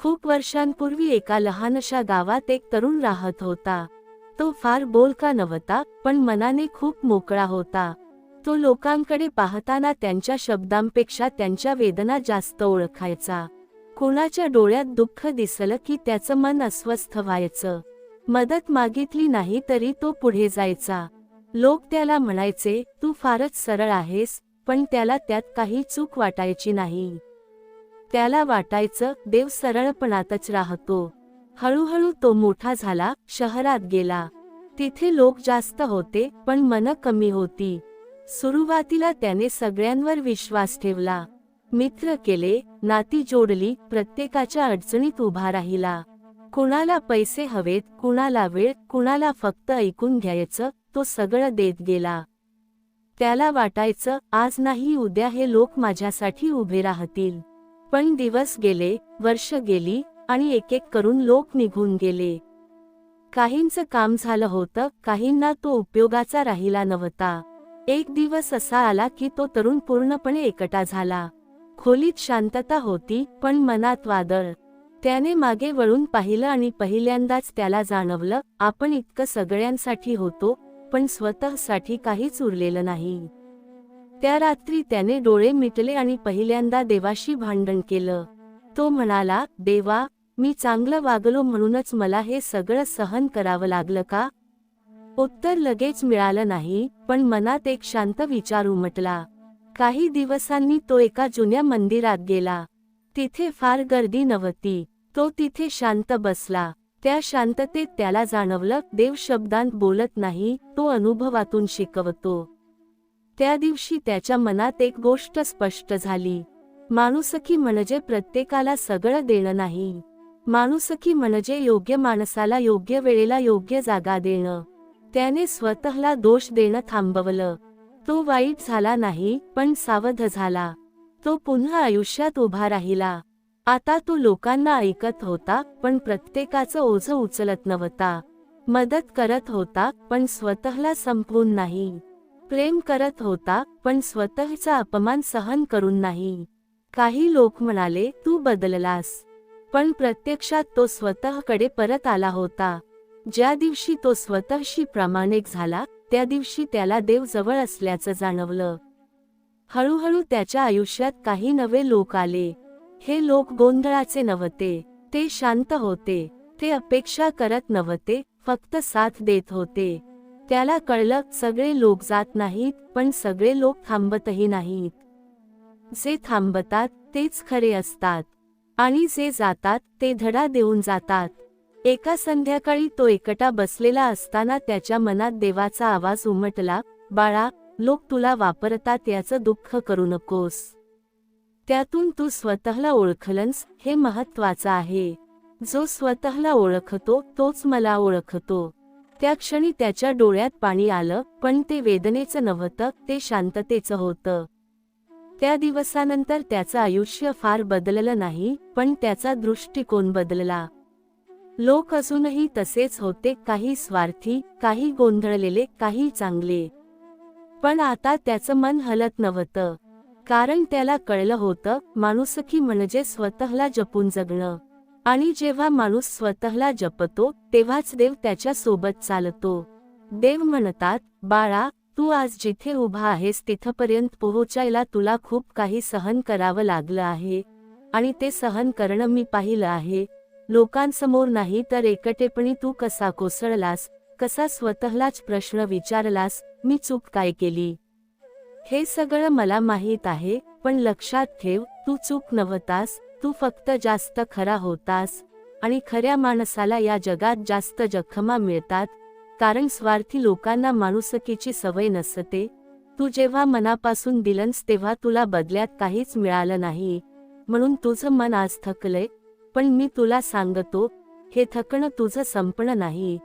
खूप वर्षांपूर्वी एका लहानशा गावात एक तरुण राहत होता. तो फार बोलका नव्हता, पण मनाने खूप मोकळा होता. तो लोकांकडे पाहताना त्यांच्या शब्दांपेक्षा त्यांच्या वेदना जास्त ओळखायचा. कोणाच्या डोळ्यात दुःख दिसलं की त्याचं मन अस्वस्थ व्हायचं. मदत मागितली नाही तरी तो पुढे जायचा. लोक त्याला म्हणायचे, तू फारच सरळ आहेस, पण त्याला त्यात काही चूक वाटायची नाही. त्याला वाटायचं, देव सरळपणातच राहतो. हळूहळू तो मोठा झाला, शहरात गेला. तिथे लोक जास्त होते, पण मनं कमी होती. सुरुवातीला त्याने सगळ्यांवर विश्वास ठेवला. मित्र केले, नाती जोडली, प्रत्येकाच्या अडचणीत उभा राहिला. कुणाला पैसे हवेत, कुणाला वेळ, कुणाला फक्त ऐकून घ्यायचं, तो सगळं देत गेला. त्याला वाटायचं, आज नाही उद्या हे लोक माझ्यासाठी उभे राहतील. पण दिवस गेले, वर्ष गेली, आणि एक एक करून लोक निघून गेले. काहींचं काम झालं होतं, काहींना तो उपयोगाचा राहिला नव्हता. एक दिवस असा आला की तो तरुण पूर्णपणे एकटा झाला. खोलीत शांतता होती, पण मनात वादळ. त्याने मागे वळून पाहिलं आणि पहिल्यांदाच त्याला जाणवलं, आपण इतकं सगळ्यांसाठी होतो, पण स्वतःसाठी काहीच उरलेलं नाही. त्या रात्री त्याने डोळे मिटले आणि पहिल्यांदा देवाशी भांडण केलं. तो म्हणाला, देवा, मी चांगलं वागलो म्हणूनच मला हे सगळं सहन करावं लागलं का? उत्तर लगेच मिळालं नाही, पण मनात एक शांत विचार उमटला. काही दिवसांनी तो एका जुन्या मंदिरात गेला. तिथे फार गर्दी नव्हती. तो तिथे शांत बसला. त्या शांततेत त्याला जाणवलं, देव शब्दांत बोलत नाही, तो अनुभवातून शिकवतो. त्या दिवशी त्याच्या मनात एक गोष्ट स्पष्ट झाली. माणुसकी म्हणजे प्रत्येकाला सगळं देणं नाही. माणुसकी म्हणजे योग्य माणसाला योग्य वेळेला योग्य जागा देणं. त्याने स्वतःला दोष देणं थांबवलं. तो वाईट झाला नाही, पण सावध झाला. तो पुन्हा आयुष्यात उभा राहिला. आता तो लोकांना ऐकत होता, पण प्रत्येकाचं ओझं उचलत नव्हता. मदत करत होता, पण स्वतःला संपवून नाही. प्रेम करत होता, पण स्वतःचा अपमान सहन करून नाही. काही लोक म्हणाले, तू बदललास. पण प्रत्यक्षात तो स्वतःकडे परत आला होता. ज्या दिवशी तो स्वतःशी प्रामाणिक झाला, त्या दिवशी त्याला देव जवळ असल्याचं जाणवलं. हळूहळू त्याच्या आयुष्यात काही नवे लोक आले. हे लोक गोंधळाचे नव्हते. ते शांत होते. ते अपेक्षा करत नव्हते, फक्त साथ देत होते. त्याला कळलं, सगळे लोक जात नाहीत, पण सगळे लोक थांबतही नाहीत. जे थांबतात तेच खरे असतात, आणि जे जातात ते धडा देऊन जातात. एका संध्याकाळी तो एकटा बसलेला असताना त्याच्या मनात देवाचा आवाज उमटला, बाळा, लोक तुला वापरतात याचं दुःख करू नकोस. त्यातून तू स्वतःला ओळखलंस, हे महत्वाचं आहे. जो स्वतःला ओळखतो तोच मला ओळखतो. त्या क्षणी त्याच्या डोळ्यात पाणी आलं, पण ते वेदनेचं नव्हतं, ते शांततेचं होतं. त्या दिवसानंतर त्याचं आयुष्य फार बदललं नाही, पण त्याचा दृष्टिकोन बदलला. लोक अजूनही तसेच होते, काही स्वार्थी, काही गोंधळलेले, काही चांगले. पण आता त्याचं मन हलत नव्हतं. कारण त्याला कळलं होतं, माणुसकी म्हणजे स्वतःला जपून जगणं. आणि जेव्हा माणूस स्वतःला जपतो, तेव्हाच देव त्याच्या सोबत चालतो. देव म्हणतात, बाळा, तू आज जिथे उभा आहेस तिथपर्यंत पोहोचायला तुला खूप काही सहन करावं लागलं आहे. आणि ते सहन करणं मी पाहिलं आहे. लोकांसमोर नाही तर एकटेपणी तू कसा कोसळलास, कसा स्वतःलाच प्रश्न विचारलास, मी चूक काय केली. हे सगळं मला माहीत आहे, पण लक्षात ठेव, तू चूक नव्हतास, तू फक्त जास्त खरा होतास. आणि खऱ्या माणसाला या जगात जास्त जखमा मिळतात, कारण स्वार्थी लोकांना माणुसकीची सवय नसते. तू जेव्हा मनापासून दिलंस तेव्हा तुला बदल्यात काहीच मिळालं नाही, म्हणून तुझं मन आज थकलंय. पण मी तुला सांगतो, हे थकणं तुझं संपणं नाही,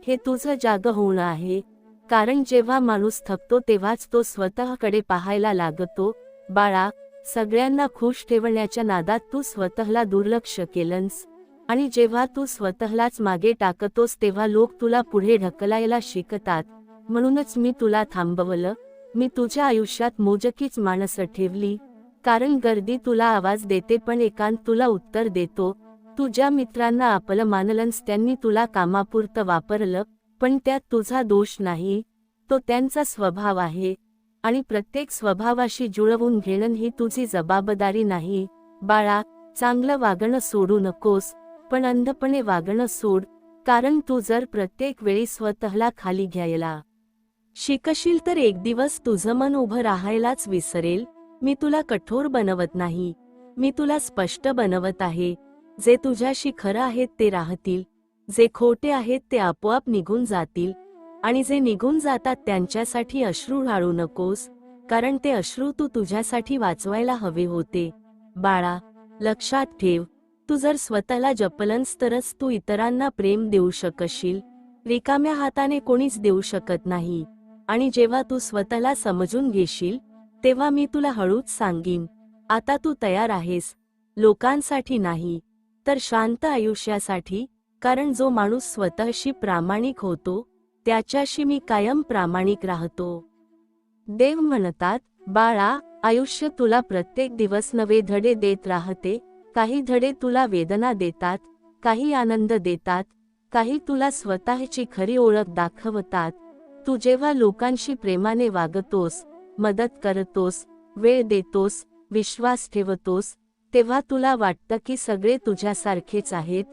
हे तुझं जागं होणं आहे. कारण जेव्हा माणूस थकतो तेव्हाच तो स्वतःकडे पाहायला लागतो. बाळा, सगळ्यांना खुश ठेवण्याच्या नादात तू स्वतःला दुर्लक्ष केलंस. आणि जेव्हा तू स्वतःलाच मागे टाकतोस तेव्हा लोक तुला पुढे ढकलायला शिकतात. म्हणूनच मी तुला थांबवलं. मी तुझ्या आयुष्यात मोजकीच माणसं ठेवली. कारण गर्दी तुला आवाज देते, पण एकांत तुला उत्तर देतो. तू ज्या मित्रांना आपलं मानलंस त्यांनी तुला कामापुरतं वापरलं, पण त्यात तुझा दोष नाही, तो त्यांचा स्वभाव आहे. आणि प्रत्येक स्वभावाशी जुळवून घेणं ही तुझी जबाबदारी नाही. बाळा, चांगलं वागणं सोडू नकोस, पण अंधपणे वागणं सोड, कारण तू जर प्रत्येक वेळी स्वतःला खाली घ्यायला शिकशील तर एक दिवस तुझं मन उभं राहायलाच विसरेल. मी तुला कठोर बनवत नाही, मी तुला स्पष्ट बनवत आहे. जे तुझ्याशी खरं आहेत ते राहतील, जे खोटे आहेत ते आपोआप निघून जातील. आणि जे निघून जातात त्यांच्यासाठी अश्रू ढाळू नकोस, कारण ते अश्रू तू तुझ्यासाठी वाचवायला हवे होते. बाळा, लक्षात ठेव, तू जर स्वतःला जपलंस तरच तू इतरांना प्रेम देऊ शकशील. रिकाम्या हाताने कोणीच देऊ शकत नाही. आणि जेव्हा तू स्वतःला समजून घेशील तेव्हा मी तुला हळूच सांगीन, आता तू तयार आहेस, लोकांसाठी नाही तर शांत आयुष्यासाठी. कारण जो माणूस स्वतःशी प्रामाणिक होतो त्याच्याशी मी कायम प्रामाणिक राहतो. देव म्हणतात, बाळा, आयुष्य तुला प्रत्येक दिवस नवे धडे देत राहते. काही धडे तुला वेदना देतात, काही आनंद देतात, काही तुला स्वतःची खरी ओळख दाखवतात. तू जेव्हा लोकांशी प्रेमाने वागतोस, मदत करतोस, वेळ देतोस, विश्वास ठेवतोस, तेव्हा तुला वाटतं की सगळे तुझ्यासारखेच आहेत.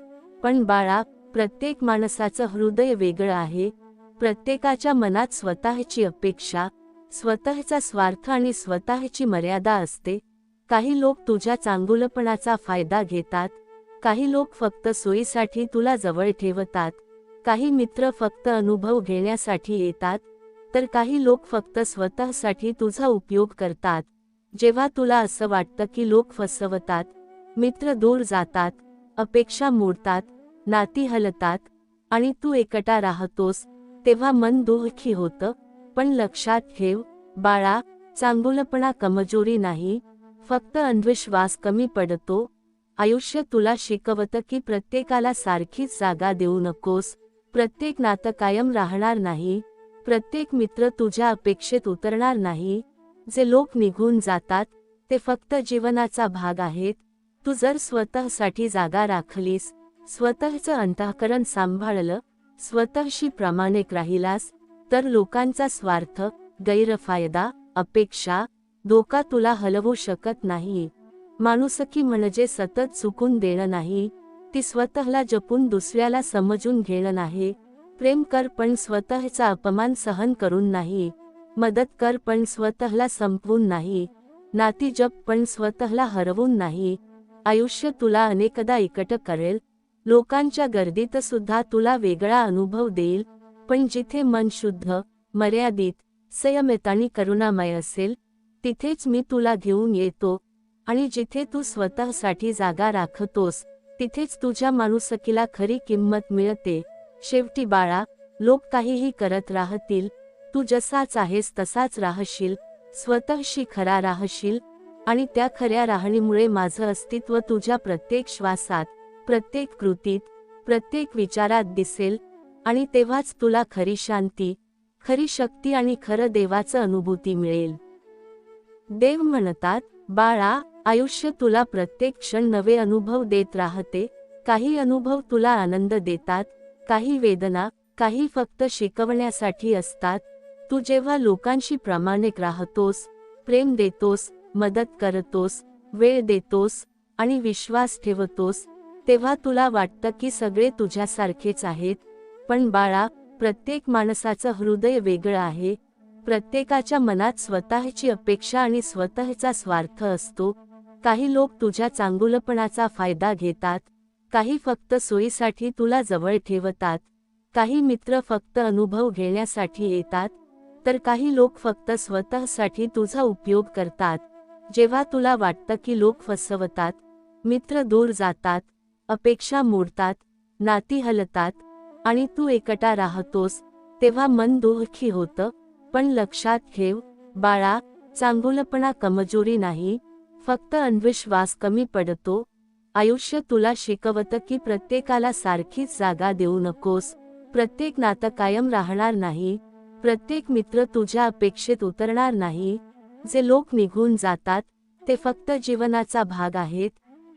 पण बाळा, प्रत्येक माणसाचं हृदय वेगळं आहे. प्रत्येकाच्या मनात स्वतःची अपेक्षा, स्वतःचा स्वार्थ आणि स्वतःची मर्यादा असते. काही लोक तुझ्या चांगुलपणाचा फायदा घेतात, काही लोक फक्त सोयीसाठी तुला जवळ ठेवतात, काही मित्र फक्त अनुभव घेण्यासाठी येतात, तर काही लोक फक्त स्वतःसाठी तुझा उपयोग करतात. जेव्हा तुला असं वाटतं की लोक फसवतात, मित्र दूर जातात, अपेक्षा मोडतात, नाती हलतात आणि तू एकटा राहतोस, तेव्हा मन दुःखी होतं. पण लक्षात ठेव बाळा, चांगुलपणा कमजोरी नाही, फक्त अंधविश्वास कमी पडतो. आयुष्य तुला शिकवतं की प्रत्येकाला सारखीच जागा देऊ नकोस. प्रत्येक नातं कायम राहणार नाही, प्रत्येक मित्र तुझ्या अपेक्षेत उतरणार नाही. जे लोक निघून जातात ते फक्त जीवनाचा भाग आहेत. तू जर स्वतःसाठी जागा राखलीस, स्वतःचं अंतःकरण सांभाळलं, स्वतःशी प्रामाणिक राहिलास, तर लोकांचा स्वार्थ, गैरफायदा, अपेक्षा, धोका तुला हलवू शकत नाही. माणुसकी म्हणजे सतत चुकून देणं नाही, ती स्वतःला जपून दुसऱ्याला समजून घेणं नाही. प्रेम कर पण स्वतःचा अपमान सहन करून नाही. मदत कर पण स्वतःला संपवून नाही. नाती जप पण स्वतःला हरवून नाही. आयुष्य तुला अनेकदा एकटं करेल, लोकांच्या गर्दीत सुद्धा तुला वेगळा अनुभव देईल, पण जिथे मन शुद्ध, मर्यादित, संयमित आणि करुणामय असेल, तिथेच मी तुला घेऊन येतो. आणि जिथे तू स्वतःसाठी जागा राखतोस, तिथेच तुझ्या माणुसकीला खरी किंमत मिळते. शेवटी बाळा, लोक काहीही करत राहतील, तू जसाच आहेस तसाच राहशील, स्वतःशी खरा राहशील. आणि त्या खऱ्या राहणीमुळे माझं अस्तित्व तुझ्या प्रत्येक श्वासात, प्रत्येक कृतीत, प्रत्येक विचारात दिसेल. आणि तेव्हाच तुला खरी शांती, खरी शक्ती आणि खरं देवाचं अनुभूती मिळेल. देव म्हणतात, बाळा, आयुष्य तुला प्रत्येक क्षण नवे अनुभव देत राहते. काही अनुभव तुला आनंद देतात, काही वेदना, काही फक्त शिकवण्यासाठी असतात. तू जेव्हा लोकांशी प्रामाणिक राहतोस, प्रेम देतोस, मदत करतोस, वेळ देतोस आणि विश्वास ठेवतोस, तेव्हा तुला वाटतं की सगळे तुझ्यासारखेच आहेत. पण बाळा, प्रत्येक माणसाचं हृदय वेगळं आहे. प्रत्येकाच्या मनात स्वतःची अपेक्षा आणि स्वतःचा स्वार्थ असतो. काही लोक तुझ्या चांगुलपणाचा फायदा घेतात, काही फक्त सोयीसाठी तुला जवळ ठेवतात, काही मित्र फक्त अनुभव घेण्यासाठी येतात, तर काही लोक फक्त स्वतःसाठी तुझा उपयोग करतात. जेव्हा तुला वाटतं की लोक फसवतात, मित्र दूर जातात, अपेक्षा मोडतात, नाती हलतात आणि तू एकटा राहतोस, तेव्हा मन दुःखी होतं. पण लक्षात ठेव बाळा, चांगुलपणा कमजोरी नाही, फक्त अंधविश्वास कमी पडतो. आयुष्य तुला शिकवतं की प्रत्येकाला सारखीच जागा देऊ नकोस. प्रत्येक नातं कायम राहणार नाही, प्रत्येक मित्र तुझ्या अपेक्षेत उतरणार नाही. जे लोक निघून जातात ते फक्त जीवनाचा भाग आहेत,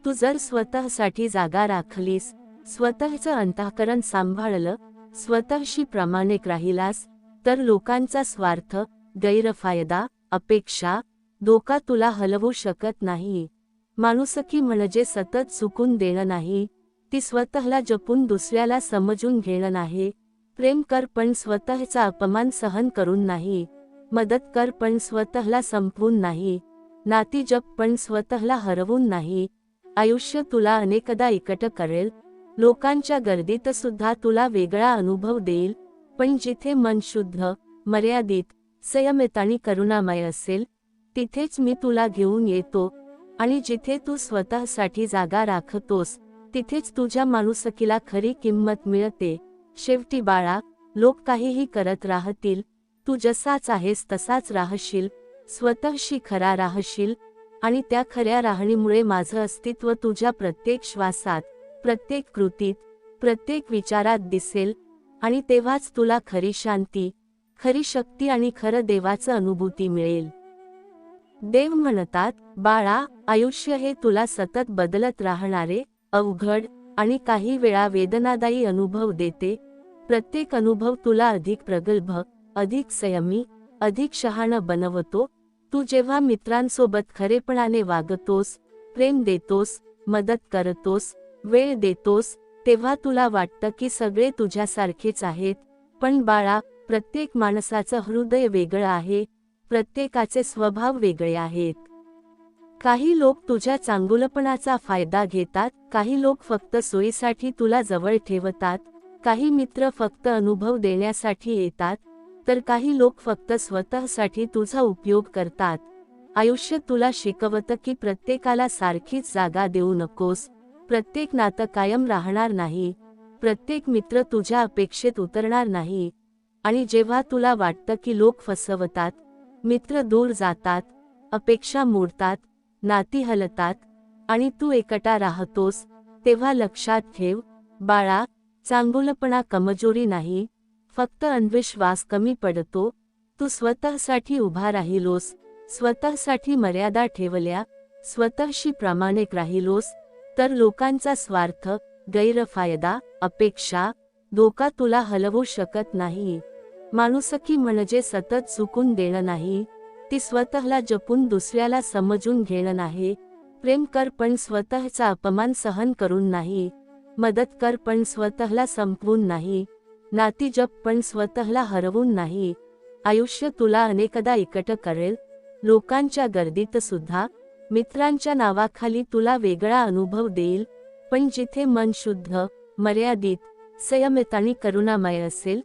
तू जर स्वतःसाठी जागा राखलीस, स्वतःचं अंतःकरण सांभाळलं, स्वतःशी प्रामाणिक राहिलास, तर लोकांचा स्वार्थ, गैरफायदा, अपेक्षा, धोका तुला हलवू शकत नाही. माणुसकी म्हणजे सतत चुकून देणं नाही, ती स्वतःला जपून दुसऱ्याला समजून घेणं नाही. प्रेम कर पण स्वतःचा अपमान सहन करून नाही. मदत कर पण स्वतःला संपवून नाही. नाती जप पण स्वतःला हरवून नाही. आयुष्य तुला अनेकदा एकटं करेल, लोकांच्या गर्दीत सुद्धा तुला वेगळा अनुभव देईल, पण जिथे मन शुद्ध, मर्यादित, संयमित आणि करुणामय असेल, तिथेच मी तुला घेऊन येतो. आणि जिथे तू स्वतःसाठी जागा राखतोस, तिथेच तुझ्या माणुसकीला खरी किंमत मिळते. शेवटी बाळा, लोक काहीही करत राहतील, तू जसाच आहेस तसाच राहशील, स्वतःशी खरा राहशील, आणि त्या खऱ्या राहणीमुळे माझं अस्तित्व तुझ्या प्रत्येक श्वासात, प्रत्येक कृतीत, प्रत्येक विचारात दिसेल. आणि तेव्हाच तुला खरी शांती, खरी शक्ती आणि खरं देवाचं अनुभूती मिळेल. देव म्हणतात, बाळा, आयुष्य हे तुला सतत बदलत राहणारे, अवघड आणि काही वेळा वेदनादायी अनुभव देते. प्रत्येक अनुभव तुला अधिक प्रगल्भ, अधिक संयमी, अधिक शहाणं बनवतो. तू जेव्हा मित्रांसोबत खरेपणाने वागतोस, प्रेम देतोस, मदत करतोस, वेळ देतोस, तेव्हा तुला वाटतं की सगळे तुझ्यासारखेच आहेत. पण बाळा, प्रत्येक माणसाचं हृदय वेगळं आहे, प्रत्येकाचे स्वभाव वेगळे आहेत. काही लोक तुझ्या चांगुलपणाचा फायदा घेतात, काही लोक फक्त सोयीसाठी तुला जवळ ठेवतात, काही मित्र फक्त अनुभव देण्यासाठी येतात, तर काही लोक फक्त स्वतःसाठी तुझा उपयोग करतात. आयुष्य तुला शिकवतं की प्रत्येकाला सारखीच जागा देऊ नकोस. प्रत्येक नातं कायम राहणार नाही, प्रत्येक मित्र तुझ्या अपेक्षेत उतरणार नाही. आणि जेव्हा तुला वाटतं की लोक फसवतात, मित्र दूर जातात, अपेक्षा मोडतात, नाती हलतात, आणि तू एकटा राहतोस, तेव्हा लक्षात ठेव, बाळा, चांगुलपणा कमजोरी नाही, फक्त अंधविश्वास कमी पडतो. तू स्वतःसाठी उभा राहिलोस, स्वतःसाठी मर्यादा ठेवल्या, स्वतःशी प्रामाणिक राहिलोस, तर लोकांचा स्वार्थ, गैरफायदा, अपेक्षा, धोका तुला हलवू शकत नाही. माणुसकी म्हणजे सतत चुकून देणं नाही, ती स्वतःला जपून दुसऱ्याला समजून घेणं नाही. प्रेम कर पण स्वतःचा अपमान सहन करून नाही. मदत कर पण स्वतःला संपवून नाही. नाती जप पण स्वतःला हरवून नाही. आयुष्य तुला अनेकदा एकटं करेल, लोकांच्या गर्दीत सुद्धा, मित्रांच्या नावाखाली तुला वेगळा अनुभव देईल, पण जिथे मन शुद्ध, मर्यादित, संयमित आणि करुणामय असेल,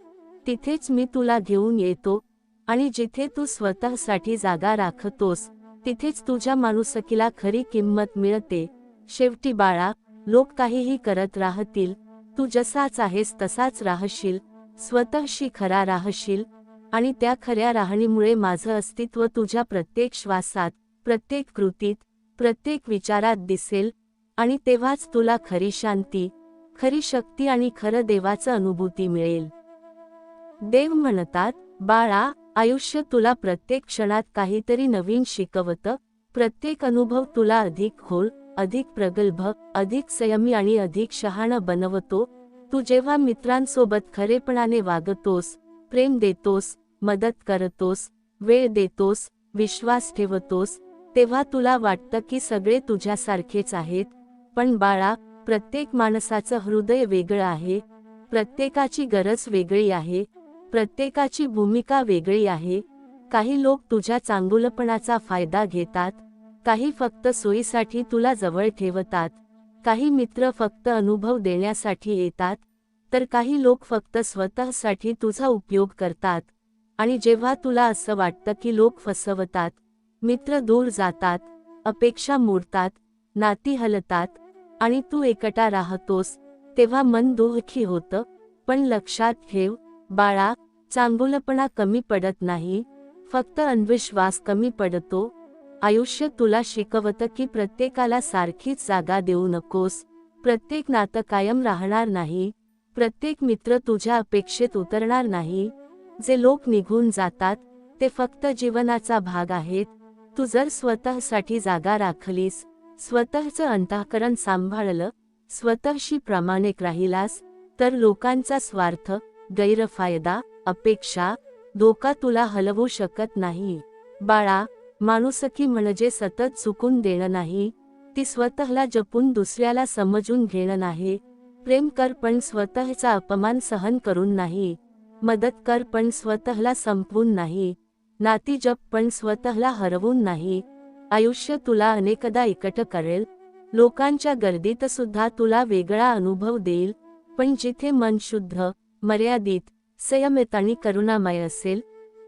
तिथेच मी तुला घेऊन येतो. आणि जिथे तू स्वतःसाठी जागा राखतोस, तिथेच तुझ्या माणुसकीला खरी किंमत मिळते. शेवटी बाळा, लोक काहीही करत राहतील, तू जसाच आहेस तसाच राहशील, स्वतःशी खरा राहशील, आणि त्या खऱ्या राहणीमुळे माझं अस्तित्व तुझ्या प्रत्येक श्वासात, प्रत्येक कृतीत, प्रत्येक विचारात दिसेल. आणि तेव्हाच तुला खरी शांती, खरी शक्ती आणि खरं देवाचं अनुभूती मिळेल. देव म्हणतात, बाळा, आयुष्य तुला प्रत्येक क्षणात काहीतरी नवीन शिकवतं. प्रत्येक अनुभव तुला अधिक खोल, अधिक प्रगल्भ, अधिक संयमी आणि अधिक शहाणं बनवतो. तू जेव्हा मित्रांसोबत खरेपणाने वागतोस, प्रेम देतोस, मदत करतोस, वेळ देतोस, विश्वास ठेवतोस, तेव्हा तुला वाटतं की सगळे तुझ्यासारखेच आहेत. पण बाळा, प्रत्येक माणसाचं हृदय वेगळं आहे, प्रत्येकाची गरज वेगळी आहे, प्रत्येकाची भूमिका वेगळी आहे. काही लोक तुझ्या चांगुलपणाचा फायदा घेतात, काही फक्त सोयीसाठी तुला जवळ ठेवतात, काही मित्र फक्त अनुभव देण्यासाठी येतात, तर काही लोक फक्त स्वतःसाठी तुझा उपयोग करतात. आणि जेव्हा तुला असं वाटतं की लोक फसवतात, मित्र दूर जातात, अपेक्षा मोडतात, नाती हलतात, आणि तू एकटा राहतोस, तेव्हा मन दुःखी होतं. पण लक्षात ठेव, बाळा, चांगुलपणा कमी पडत नाही, फक्त अंधविश्वास कमी पडतो. आयुष्य तुला शिकवतं की प्रत्येकाला सारखीच जागा देऊ नकोस. प्रत्येक नातं कायम राहणार नाही, प्रत्येक मित्र तुझ्या अपेक्षेत उतरणार नाही. जे लोक निघून जातात, ते फक्त जीवनाचा भाग आहेत. तू जर स्वतःसाठी जागा राखलीस, स्वतःचं अंतःकरण सांभाळलं, स्वतःशी प्रामाणिक राहिलास, तर लोकांचा स्वार्थ, गैरफायदा, अपेक्षा, धोका तुला हलवू शकत नाही. बाळा, माणुसकी म्हणजे सतत चुकून देणं नाही, ती स्वतःला जपून दुसऱ्याला समजून घेणं नाही. प्रेम कर पण स्वतःचा अपमान सहन करून नाही. मदत कर पण स्वतःला संपवून नाही. नाती जप पण स्वतःला हरवून नाही. आयुष्य तुला अनेकदा एकटं करेल, लोकांच्या गर्दीत सुद्धा तुला वेगळा अनुभव देईल, पण जिथे मन शुद्ध, मर्यादित, संयमित आणि करुणामय असेल,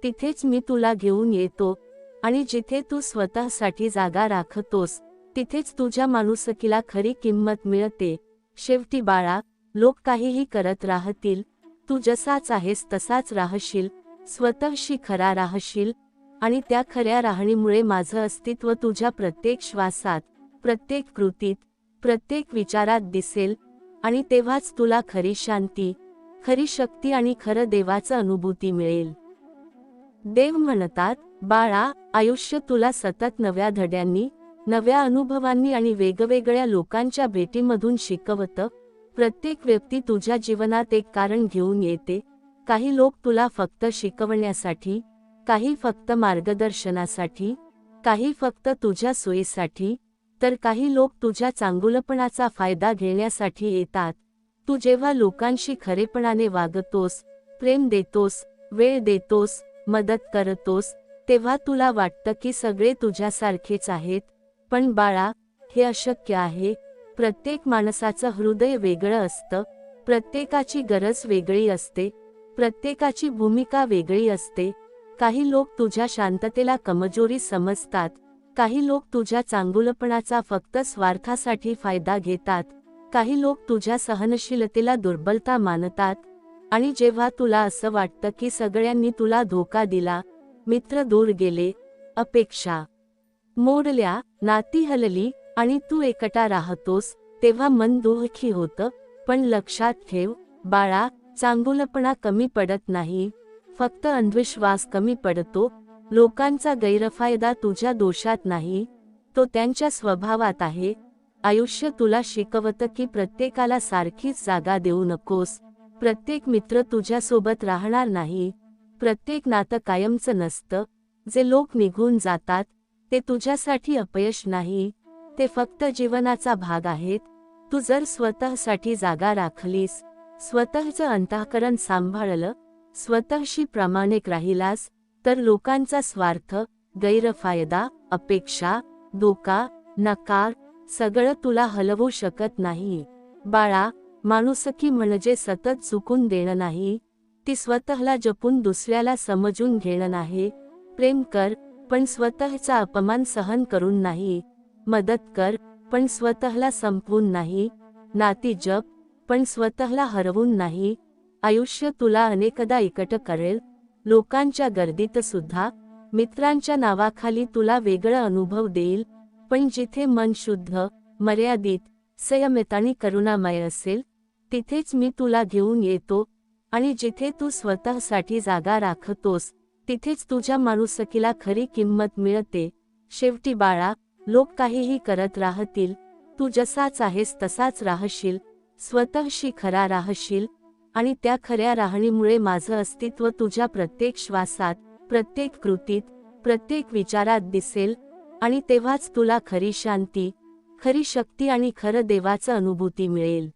तिथेच मी तुला घेऊन येतो. आणि जिथे तू स्वतःसाठी जागा राखतोस, तिथेच तुझ्या माणुसकीला खरी किंमत मिळते. शेवटी बाळा, लोक काहीही करत राहतील, तू जसाच आहेस तसाच राहशील, स्वतःशी खरा राहशील, आणि त्या खऱ्या राहणीमुळे माझं अस्तित्व तुझ्या प्रत्येक श्वासात, प्रत्येक कृतीत, प्रत्येक विचारात दिसेल. आणि तेव्हाच तुला खरी शांती, खरी शक्ती आणि खरं देवाचं अनुभूती मिळेल. देव म्हणतात, बाळा, आयुष्य तुला सतत नव्या धड्यांनी, नव्या अनुभवांनी आणि वेगवेगळ्या लोकांच्या भेटीमधून शिकवतं. प्रत्येक व्यक्ती तुझ्या जीवनात एक कारण घेऊन येते. काही लोक तुला फक्त शिकवण्यासाठी, काही फक्त मार्गदर्शनासाठी, काही फक्त तुझ्या सोयीसाठी, तर काही लोक तुझ्या चांगुलपणाचा फायदा घेण्यासाठी येतात. तू जेव्हा लोकांशी खरेपणाने वागतोस, प्रेम देतोस, वेळ देतोस, मदत करतोस, तेव्हा तुला वाटतं की सगळे तुझ्यासारखेच आहेत. पण बाळा, हे अशक्य आहे. प्रत्येक माणसाचं हृदय वेगळं असतं, प्रत्येकाची गरज वेगळी असते, प्रत्येकाची भूमिका वेगळी असते. काही लोक तुझ्या शांततेला कमजोरी समजतात, काही लोक तुझ्या चांगुलपणाचा फक्त स्वार्थासाठी फायदा घेतात, काही लोक तुझ्या सहनशीलतेला दुर्बलता मानतात. आणि जेव्हा तुला असं वाटतं की सगळ्यांनी तुला धोका दिला, मित्र दूर गेले, अपेक्षा मोडल्या, नाती हलली, आणि तू एकटा राहतोस, तेव्हा मन दुःखी होतं. पण लक्षात ठेव, बाळा, चांगुलपणा कमी पडत नाही, फक्त अंधविश्वास कमी पडतो. लोकांचा गैरफायदा तुझ्या दोषात नाही, तो त्यांच्या स्वभावात आहे. आयुष्य तुला शिकवतं की प्रत्येकाला सारखीच जागा देऊ नकोस. प्रत्येक मित्र तुझ्यासोबत राहणार नाही, प्रत्येक नातं कायमचं नसतं. जे लोक निघून जातात, ते तुझ्यासाठी अपयश नाही, ते फक्त जीवनाचा भाग आहेत. तू जर स्वतःसाठी जागा राखलीस, स्वतःचं अंतःकरण सांभाळलं, स्वतःशी प्रामाणिक राहिलास, तर लोकांचा स्वार्थ, गैरफायदा, अपेक्षा, धोका, नकार, सगळं तुला हलवू शकत नाही. बाळा, माणुसकी म्हणजे सतत चुकून देणं नाही, ती स्वतःला जपून दुसऱ्याला समजून घेणं नाही. प्रेम कर पण स्वतःचा अपमान सहन करून नाही. मदत कर पण स्वतःला संपवून नाही. नाती जप पण स्वतःला हरवून नाही. आयुष्य तुला अनेकदा एकटं करेल, लोकांच्या गर्दीत सुद्धा, मित्रांच्या नावाखाली तुला वेगळा अनुभव देईल. पण जिथे मन शुद्ध, मर्यादित, संयमित आणि करुणामय असेल, तिथेच मी तुला घेऊन येतो. आणि जिथे तू स्वतःसाठी जागा राखतोस, तिथेच तुझ्या माणुसकीला खरी किंमत मिळते. शेवटी बाळा, लोक काहीही करत राहतील, तू जसाच आहेस तसाच राहशील, स्वतःशी खरा राहशील, आणि त्या खऱ्या राहणीमुळे माझं अस्तित्व तुझ्या प्रत्येक श्वासात, प्रत्येक कृतीत, प्रत्येक विचारात दिसेल. आणि तेव्हाच तुला खरी शांती, खरी शक्ती आणि खरं देवाचं अनुभूती मिळेल.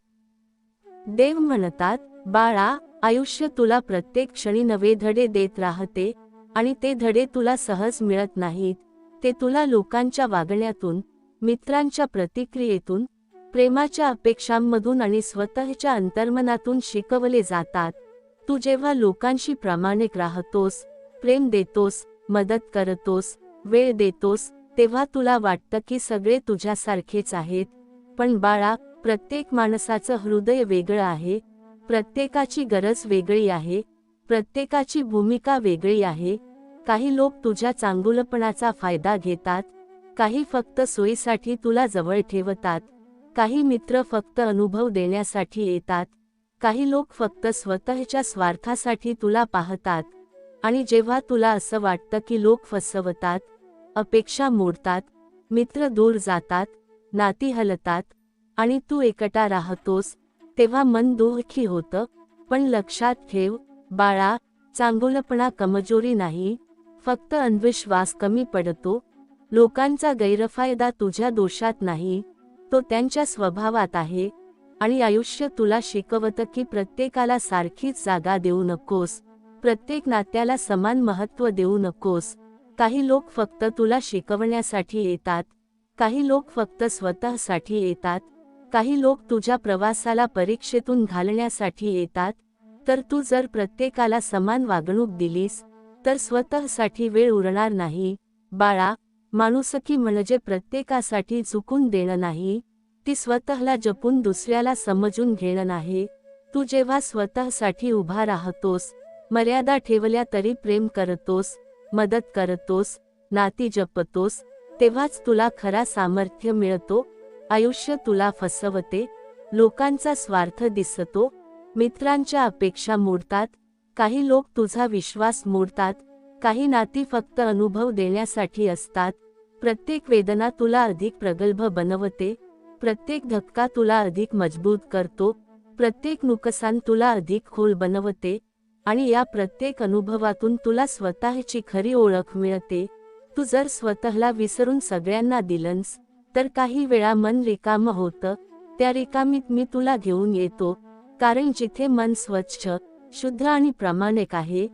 देव म्हणतात, बाळा, आयुष्य तुला प्रत्येक क्षणी नवे धडे देत राहते, आणि ते धडे तुला सहज मिळत नाहीत. ते तुला लोकांच्या वागण्यातून, मित्रांच्या प्रतिक्रियेतून, प्रेमाच्या अपेक्षांमधून आणि स्वतःच्या अंतर्मनातून शिकवले जातात. तू जेव्हा लोकांशी प्रामाणिक राहतोस, प्रेम देतोस, मदत करतोस, वेळ देतोस, तेव्हा तुला वाटतं की सगळे तुझ्यासारखेच आहेत. पण बाळा, प्रत्येक माणसाचं हृदय वेगळं आहे, प्रत्येकाची गरज वेगळी आहे, प्रत्येकाची भूमिका वेगळी आहे. काही लोक तुझ्या चांगुलपणाचा फायदा घेतात, काही फक्त सोयीसाठी तुला जवळ ठेवतात, काही मित्र फक्त अनुभव देण्यासाठी येतात, काही लोक फक्त स्वतःच्या स्वार्थासाठी तुला पाहतात. आणि जेव्हा तुला असं वाटतं की लोक फसवतात, अपेक्षा मोडतात, मित्र दूर जातात, नाती हलतात आणि तू एकटा राहतोस, तेव्हा मन दुःखी होतं. पण लक्षात ठेव बाळा, चांगुलपणा कमजोरी नाही, फक्त अंधविश्वास कमी पडतो. लोकांचा गैरफायदा तुझ्या दोषात नाही, तो त्यांच्या स्वभावात आहे. आणि आयुष्य तुला शिकवतं की प्रत्येकाला सारखीच जागा देऊ नकोस, प्रत्येक नात्याला समान महत्त्व देऊ नकोस. काही लोक फक्त तुला शिकवण्यासाठी येतात, काही लोक फक्त स्वतःसाठी येतात, काही लोक तुझ्या प्रवासाला परीक्षेतून घालण्यासाठी येतात. तर तू जर प्रत्येकाला समान वागणूक दिलीस तर स्वतःसाठी वेळ उरणार नाही. बाळा, माणुसकी म्हणजे प्रत्येकासाठी झुकून देणं नाही, ती स्वतःला जपून दुसऱ्याला समजून घेणं नाही. तू जेव्हा स्वतःसाठी उभा राहतोस, मर्यादा ठेवल्या तरी प्रेम करतोस, मदत करतोस, नाती जपतोस, तेव्हाच तुला खरा सामर्थ्य मिळतो. आयुष्य तुला फसवते, लोकांचा स्वार्थ दिसतो, मित्रांच्या अपेक्षा मोडतात, काही लोक तुझा विश्वास मोडतात, काही नाती फक्त अनुभव देण्यासाठी असतात. प्रत्येक वेदना तुला अधिक प्रगल्भ बनवते, प्रत्येक धक्का तुला अधिक मजबूत करतो, प्रत्येक नुकसान तुला अधिक खोल बनवते. आणि या प्रत्येक अनुभवातून तुला स्वतःची खरी ओळख मिळते. तू जर स्वतःला विसरून सगळ्यांना दिलंस तर काही वेळा मन रिकामं होतं. त्या रिकामीत मी तुला घेऊन येतो, कारण जिथे मन स्वच्छ, शुद्ध आणि प्रामाणिक आहे,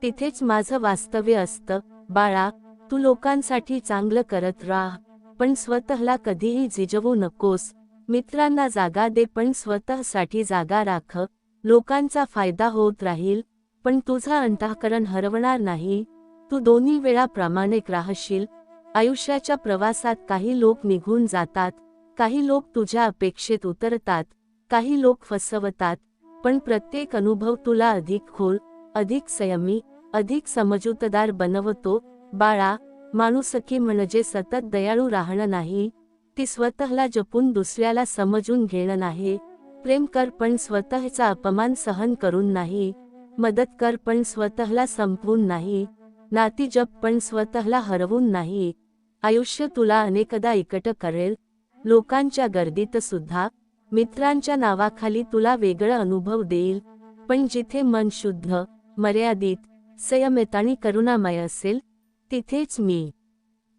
तिथेच माझं वास्तव्य असतं. बाळा, तू लोकांसाठी चांगलं करत राह, पण स्वतःला कधीही झिजवू नकोस. मित्रांना जागा दे पण स्वतःसाठी जागा राख. लोकांचा फायदा होत राहील, पण तुझं अंतःकरण हरवणार नाही. तू दोन्ही वेळा प्रामाणिक राहशील. आयुष्याच्या प्रवासात काही लोक निघून जातात, काही लोक तुझ्या अपेक्षेत उतरतात, काही लोक फसवतात, पण प्रत्येक अनुभव तुला अधिक खोल, अधिक संयमी, अधिक समजूतदार बनवतो. बाळा, माणुसकी म्हणजे सतत दयाळू राहणं नाही, ती स्वतःला जपून दुसऱ्याला समजून घेणं नाही. प्रेम कर पण स्वतःचा अपमान सहन करून नाही, मदत कर पण स्वतःला संपवून नाही, नाती जप पण स्वतःला हरवून नाही. आयुष्य तुला अनेकदा एकटं करेल, लोकांच्या गर्दीत सुद्धा, मित्रांच्या नावाखाली तुला वेगळा अनुभव देईल. पण जिथे मन शुद्ध, मर्यादित, संयमित आणि करुणामय असेल, तिथेच मी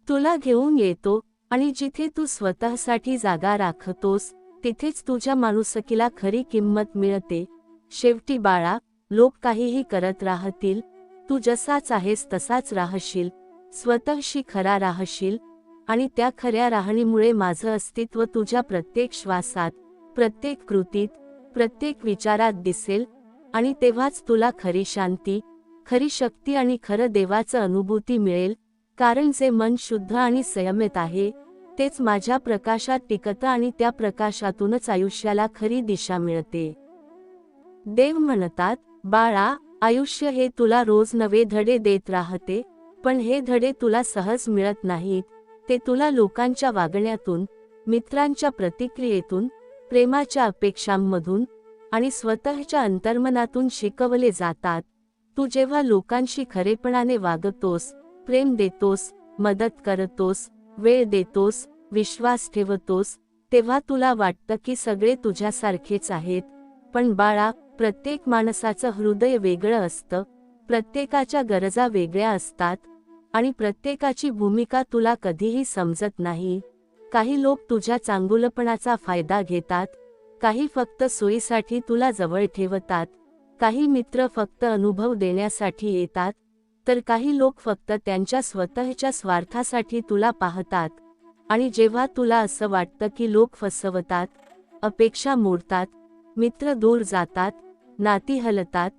तुला घेऊन येतो. आणि जिथे तू स्वतःसाठी जागा राखतोस, तिथेच तुझ्या माणुसकीला खरी किंमत मिळते. शेवटी बाळा, लोक काहीही करत राहतील, तू जसाच आहेस तसाच राहशील, स्वतःशी खरा राहशील. आणि त्या खऱ्या राहणीमुळे माझं अस्तित्व तुझ्या प्रत्येक श्वासात, प्रत्येक कृतीत, प्रत्येक विचारात दिसेल. आणि तेव्हाच तुला खरी शांती, खरी शक्ती आणि खरं देवाचं अनुभूती मिळेल. कारण जे मन शुद्ध आणि संयमित आहे, तेच माझ्या प्रकाशात टिकतं आणि त्या प्रकाशातूनच आयुष्याला खरी दिशा मिळते. देव म्हणतात, बाळा, आयुष्य हे तुला रोज नवे धडे देत राहते, पण हे धडे तुला सहज मिळत नाहीत. ते तुला लोकांच्या वागण्यातून, मित्रांच्या प्रतिक्रियेतून, प्रेमाच्या अपेक्षांमधून आणि स्वतःच्या अंतर्मनातून शिकवले जातात. तू जेव्हा लोकांशी खरेपणाने वागतोस, प्रेम देतोस, मदत करतोस, वेळ देतोस, विश्वास ठेवतोस, तेव्हा तुला वाटतं की सगळे तुझ्यासारखेच आहेत. पण बाळा, प्रत्येक माणसाचं हृदय वेगळं असतं, प्रत्येकाच्या गरजा वेगळ्या असतात आणि प्रत्येकाची भूमिका तुला कधीही समजत नाही. काही लोक तुझ्या चांगुलपणाचा फायदा घेतात, काही फक्त सोयीसाठी तुला जवळ ठेवतात, काही मित्र फक्त अनुभव देण्यासाठी येतात, तर काही लोक फक्त त्यांच्या स्वतःच्या स्वार्थासाठी तुला पाहतात. आणि जेव्हा तुला असं वाटतं की लोक फसवतात, अपेक्षा मोडतात, मित्र दूर जातात, नाती हलतात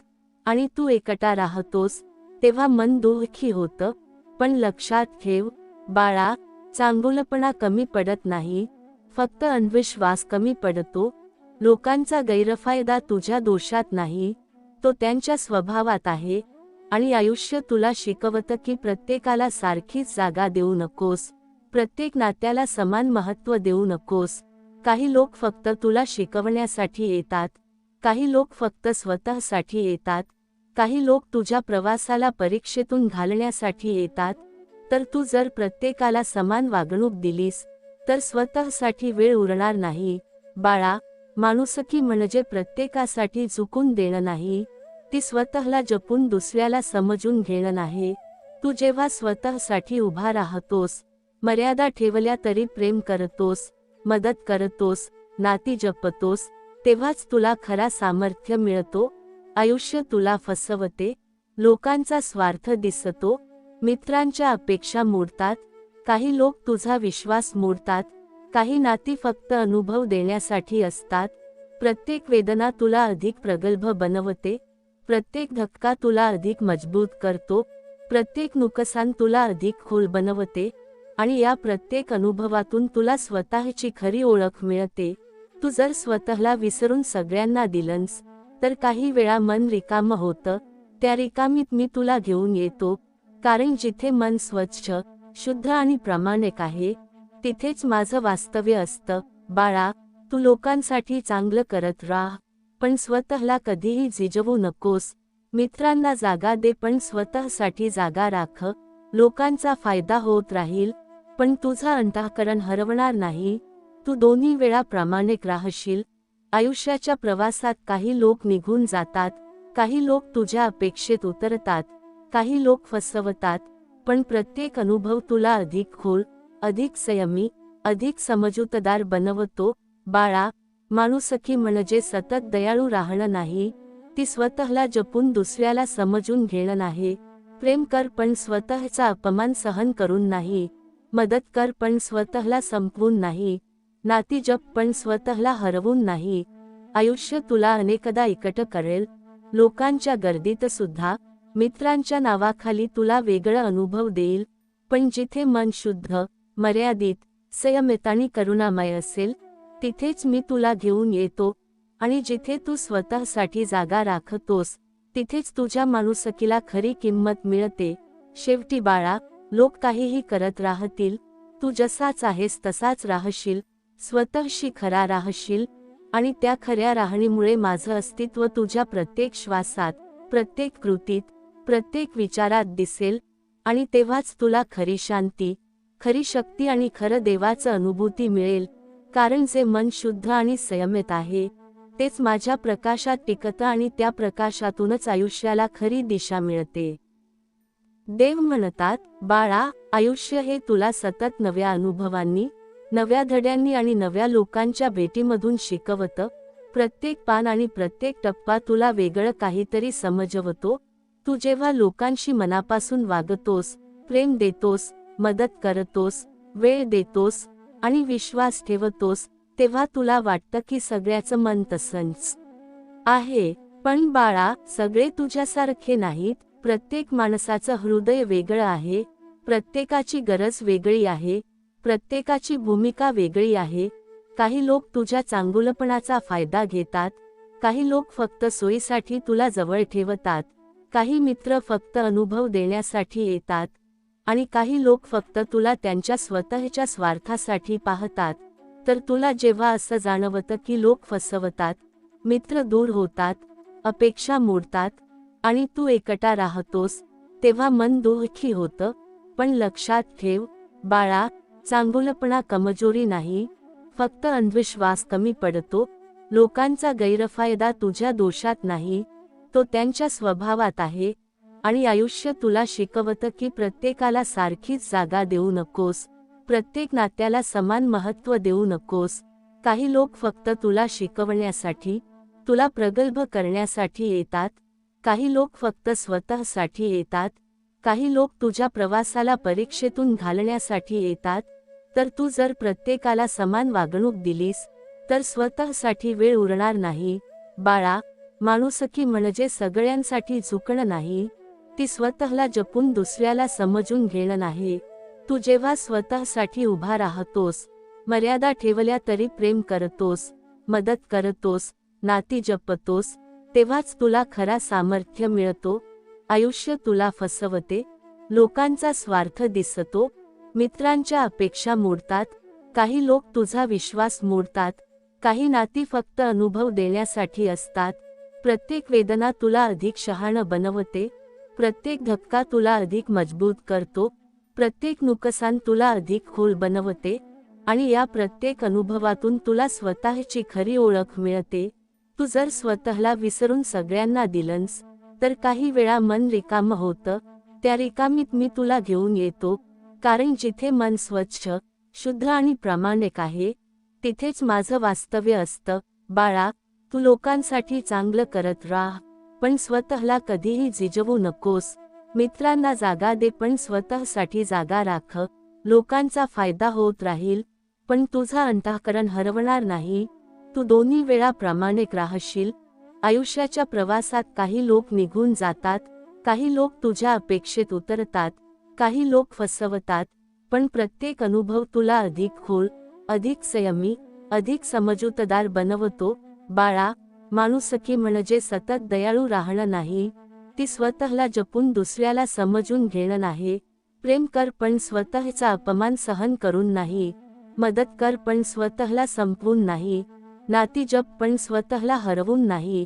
आणि तू एकटा राहतोस, तेव्हा मन दुःखी होतं. पण लक्षात ठेव बाळा, चांगुलपणा कमी पडत नाही, फक्त अंधविश्वास कमी पडतो. लोकांचा गैरफायदा तुझ्या दोषात नाही, तो त्यांच्या स्वभावात आहे. आणि आयुष्य तुला शिकवतं की प्रत्येकाला सारखीच जागा देऊ नकोस, प्रत्येक नात्याला समान महत्त्व देऊ नकोस. काही लोक फक्त तुला शिकवण्यासाठी येतात, काही लोक फक्त स्वतःसाठी येतात, काही लोक तुझ्या प्रवासाला परीक्षेतून घालण्यासाठी येतात. तर तू जर प्रत्येकाला समान वागणूक दिलीस तर स्वतःसाठी वेळ उरणार नाही. बाळा, माणुसकी म्हणजे प्रत्येकासाठी झुकून देणं नाही, ती स्वतःला जपून दुसऱ्याला समजून घेणं नाही. तू जेव्हा स्वतःसाठी उभा राहतोस, मर्यादा ठेवल्या तरी प्रेम करतोस, मदत करतोस, नाती जपतोस, तेव्हाच तुला खरा सामर्थ्य मिळतो. आयुष्य तुला फसवते, लोकांचा स्वार्थ दिसतो, मित्रांच्या अपेक्षा मोडतात, काही लोक तुझा विश्वास मोडतात, काही नाती फक्त अनुभव देण्यासाठी असतात. प्रत्येक वेदना तुला अधिक प्रगल्भ बनवते, प्रत्येक धक्का तुला अधिक मजबूत करतो, प्रत्येक नुकसान तुला अधिक खोल बनवते, आणि या प्रत्येक अनुभवातून तुला स्वतःची खरी ओळख मिळते. तू जर स्वतःला विसरून सगळ्यांना दिलंस, तर काही वेळा मन रिकामं होतं. त्या रिकामीत मी तुला घेऊन येतो, कारण जिथे मन स्वच्छ, शुद्ध आणि प्रामाणिक आहे, तिथेच माझं वास्तव्य असतं. बाळा, तू लोकांसाठी चांगलं करत राह, पण स्वतःला कधीही झिजवू नकोस. मित्रांना जागा दे, पण स्वतःसाठी जागा राख. लोकांचा फायदा होत राहील, पण तुझा अंतःकरण हरवणार नाही. तू दोन्ही वेळा प्रामाणिक राहशील. आयुष्याच्या प्रवासात काही लोक निघून जातात, काही लोक तुझ्या अपेक्षेत उतरतात, काही लोक फसवतात, पण प्रत्येक अनुभव तुला अधिक खोल, अधिक संयमी, अधिक समजूतदार बनवतो. बाळा, माणुसकी म्हणजे सतत दयाळू राहणं नाही, ती स्वतःला जपून दुसऱ्याला समजून घेणं नाही. प्रेम कर, पण स्वतःचा अपमान सहन करून नाही. मदत कर, पण स्वतःला संपवून नाही. नाती जप, पण स्वतःला हरवून नाही. आयुष्य तुला अनेकदा एकटं करेल, लोकांच्या गर्दीत सुद्धा. मित्रांच्या नावाखाली तुला वेगळा अनुभव देईल, पण जिथे मन शुद्ध, मर्यादित, संयमित आणि करुणामय असेल, तिथेच मी तुला घेऊन येतो. आणि जिथे तू स्वतःसाठी जागा राखतोस, तिथेच तुझ्या माणुसकीला खरी किंमत मिळते. शेवटी बाळा, लोक काहीही करत राहतील, तू जसाच आहेस तसाच राहशील, स्वतःशी खरा राहशील, आणि त्या खऱ्या राहणीमुळे माझं अस्तित्व तुझ्या प्रत्येक श्वासात, प्रत्येक कृतीत, प्रत्येक विचारात दिसेल. आणि तेव्हाच तुला खरी शांती, खरी शक्ती आणि खरं देवाचं अनुभूती मिळेल. कारण जे मन शुद्ध आणि संयमित आहे, तेच माझ्या प्रकाशात टिकतं, आणि त्या प्रकाशातूनच आयुष्याला खरी दिशा मिळते. देव म्हणतात, बाळा, आयुष्य हे तुला सतत नव्या अनुभवांनी, नव्या धड्यांनी आणि नव्या लोकांच्या भेटीमधून शिकवतं. प्रत्येक पान आणि प्रत्येक टप्पा तुला वेगळं काहीतरी समजवतो. तू जेव्हा लोकांशी मनापासून वागतोस, प्रेम देतोस, मदत करतोस, वेळ देतोस आणि विश्वास ठेवतोस, तेव्हा तुला वाटतं की सगळ्याचं मन तसंच आहे. पण बाळा, सगळे तुझ्यासारखे नाहीत. प्रत्येक माणसाचं हृदय वेगळं आहे, प्रत्येकाची गरज वेगळी आहे, प्रत्येकाची भूमिका वेगळी आहे. काही लोक तुझ्या चांगुलपणाचा फायदा घेतात, काही लोक फक्त सोयीसाठी तुला जवळ ठेवतात, काही मित्र फक्त अनुभव देण्यासाठी येतात, आणि काही लोक फक्त तुला त्यांच्या स्वतःच्या स्वार्थासाठी पाहतात. तर तुला जेव्हा असं जाणवतं की लोक फसवतात, मित्र दूर होतात, अपेक्षा मोडतात, आणि तू एकटा राहतोस, तेव्हा मन दुःखी होतं. पण लक्षात ठेव बाळा, चांगुलपणा कमजोरी नाही, फक्त अंधविश्वास कमी पडतो. लोकांचा गैरफायदा तुझ्या दोषात नाही, तो त्यांच्या स्वभावात आहे. आणि आयुष्य तुला शिकवतं की प्रत्येकाला सारखीच जागा देऊ नकोस, प्रत्येक नात्याला समान महत्त्व देऊ नकोस. काही लोक फक्त तुला शिकवण्यासाठी, तुला प्रगल्भ करण्यासाठी येतात, काही लोक फक्त स्वतःसाठी येतात, काही लोक तुझ्या प्रवासाला परीक्षेतून घालण्यासाठी येतात. तर तू जर प्रत्येकाला समान वागणूक दिलीस, तर स्वतःसाठी वेळ उरणार नाही. बाळा, माणुसकी म्हणजे सगळ्यांसाठी झुकणं नाही, ती स्वतःला जपून दुसऱ्याला समजून घेणं नाही. तू जेव्हा स्वतःसाठी उभा राहतोस, मर्यादा ठेवल्या तरी प्रेम करतोस, मदत करतोस, नाती जपतोस, तेव्हाच तुला खरा सामर्थ्य मिळतो. आयुष्य तुला फसवते, लोकांचा स्वार्थ दिसतो, मित्रांच्या अपेक्षा मोडतात, काही लोक तुझा विश्वास मोडतात, काही नाती फक्त अनुभव देण्यासाठी असतात. प्रत्येक वेदना तुला अधिक शहाणं बनवते, प्रत्येक धक्का तुला अधिक मजबूत करतो, प्रत्येक नुकसान तुला अधिक खोल बनवते, आणि या प्रत्येक अनुभवातून तुला स्वतःची खरी ओळख मिळते. तू जर स्वतःला विसरून सगळ्यांना दिलंस तर काही वेळा मन रिकामं होतं. त्या रिकामीत मी तुला घेऊन येतो, कारण जिथे मन स्वच्छ, शुद्ध आणि प्रामाणिक आहे तिथेच माझं वास्तव्य असतं. बाळा, तू लोकांसाठी चांगलं करत राह, पण स्वतःला कधीही जिजवू नकोस. मित्रांना जागा दे, पण स्वतःसाठी जागा राख. लोकांचा फायदा होत राहील, पण तुझं अंतःकरण हरवणार नाही. तू दोन्ही वेळा प्रामाणिक राहशील. आयुष्याच्या प्रवासात काही लोक निघून जातात, काही लोक तुझ्या अपेक्षेत उतरतात, काही लोक फसवतात, पण प्रत्येक अनुभव तुला अधिक खोल, अधिक संयमी, अधिक समजूतदार बनवतो. बाळा, माणुसकी म्हणजे सतत दयाळू राहणं नाही, ती स्वतःला जपून दुसऱ्याला समजून घेणं नाही. प्रेम कर पण स्वतःचा अपमान सहन करून नाही. मदत कर पण स्वतःला संपवून नाही. नाती जप पण स्वतःला हरवून नाही.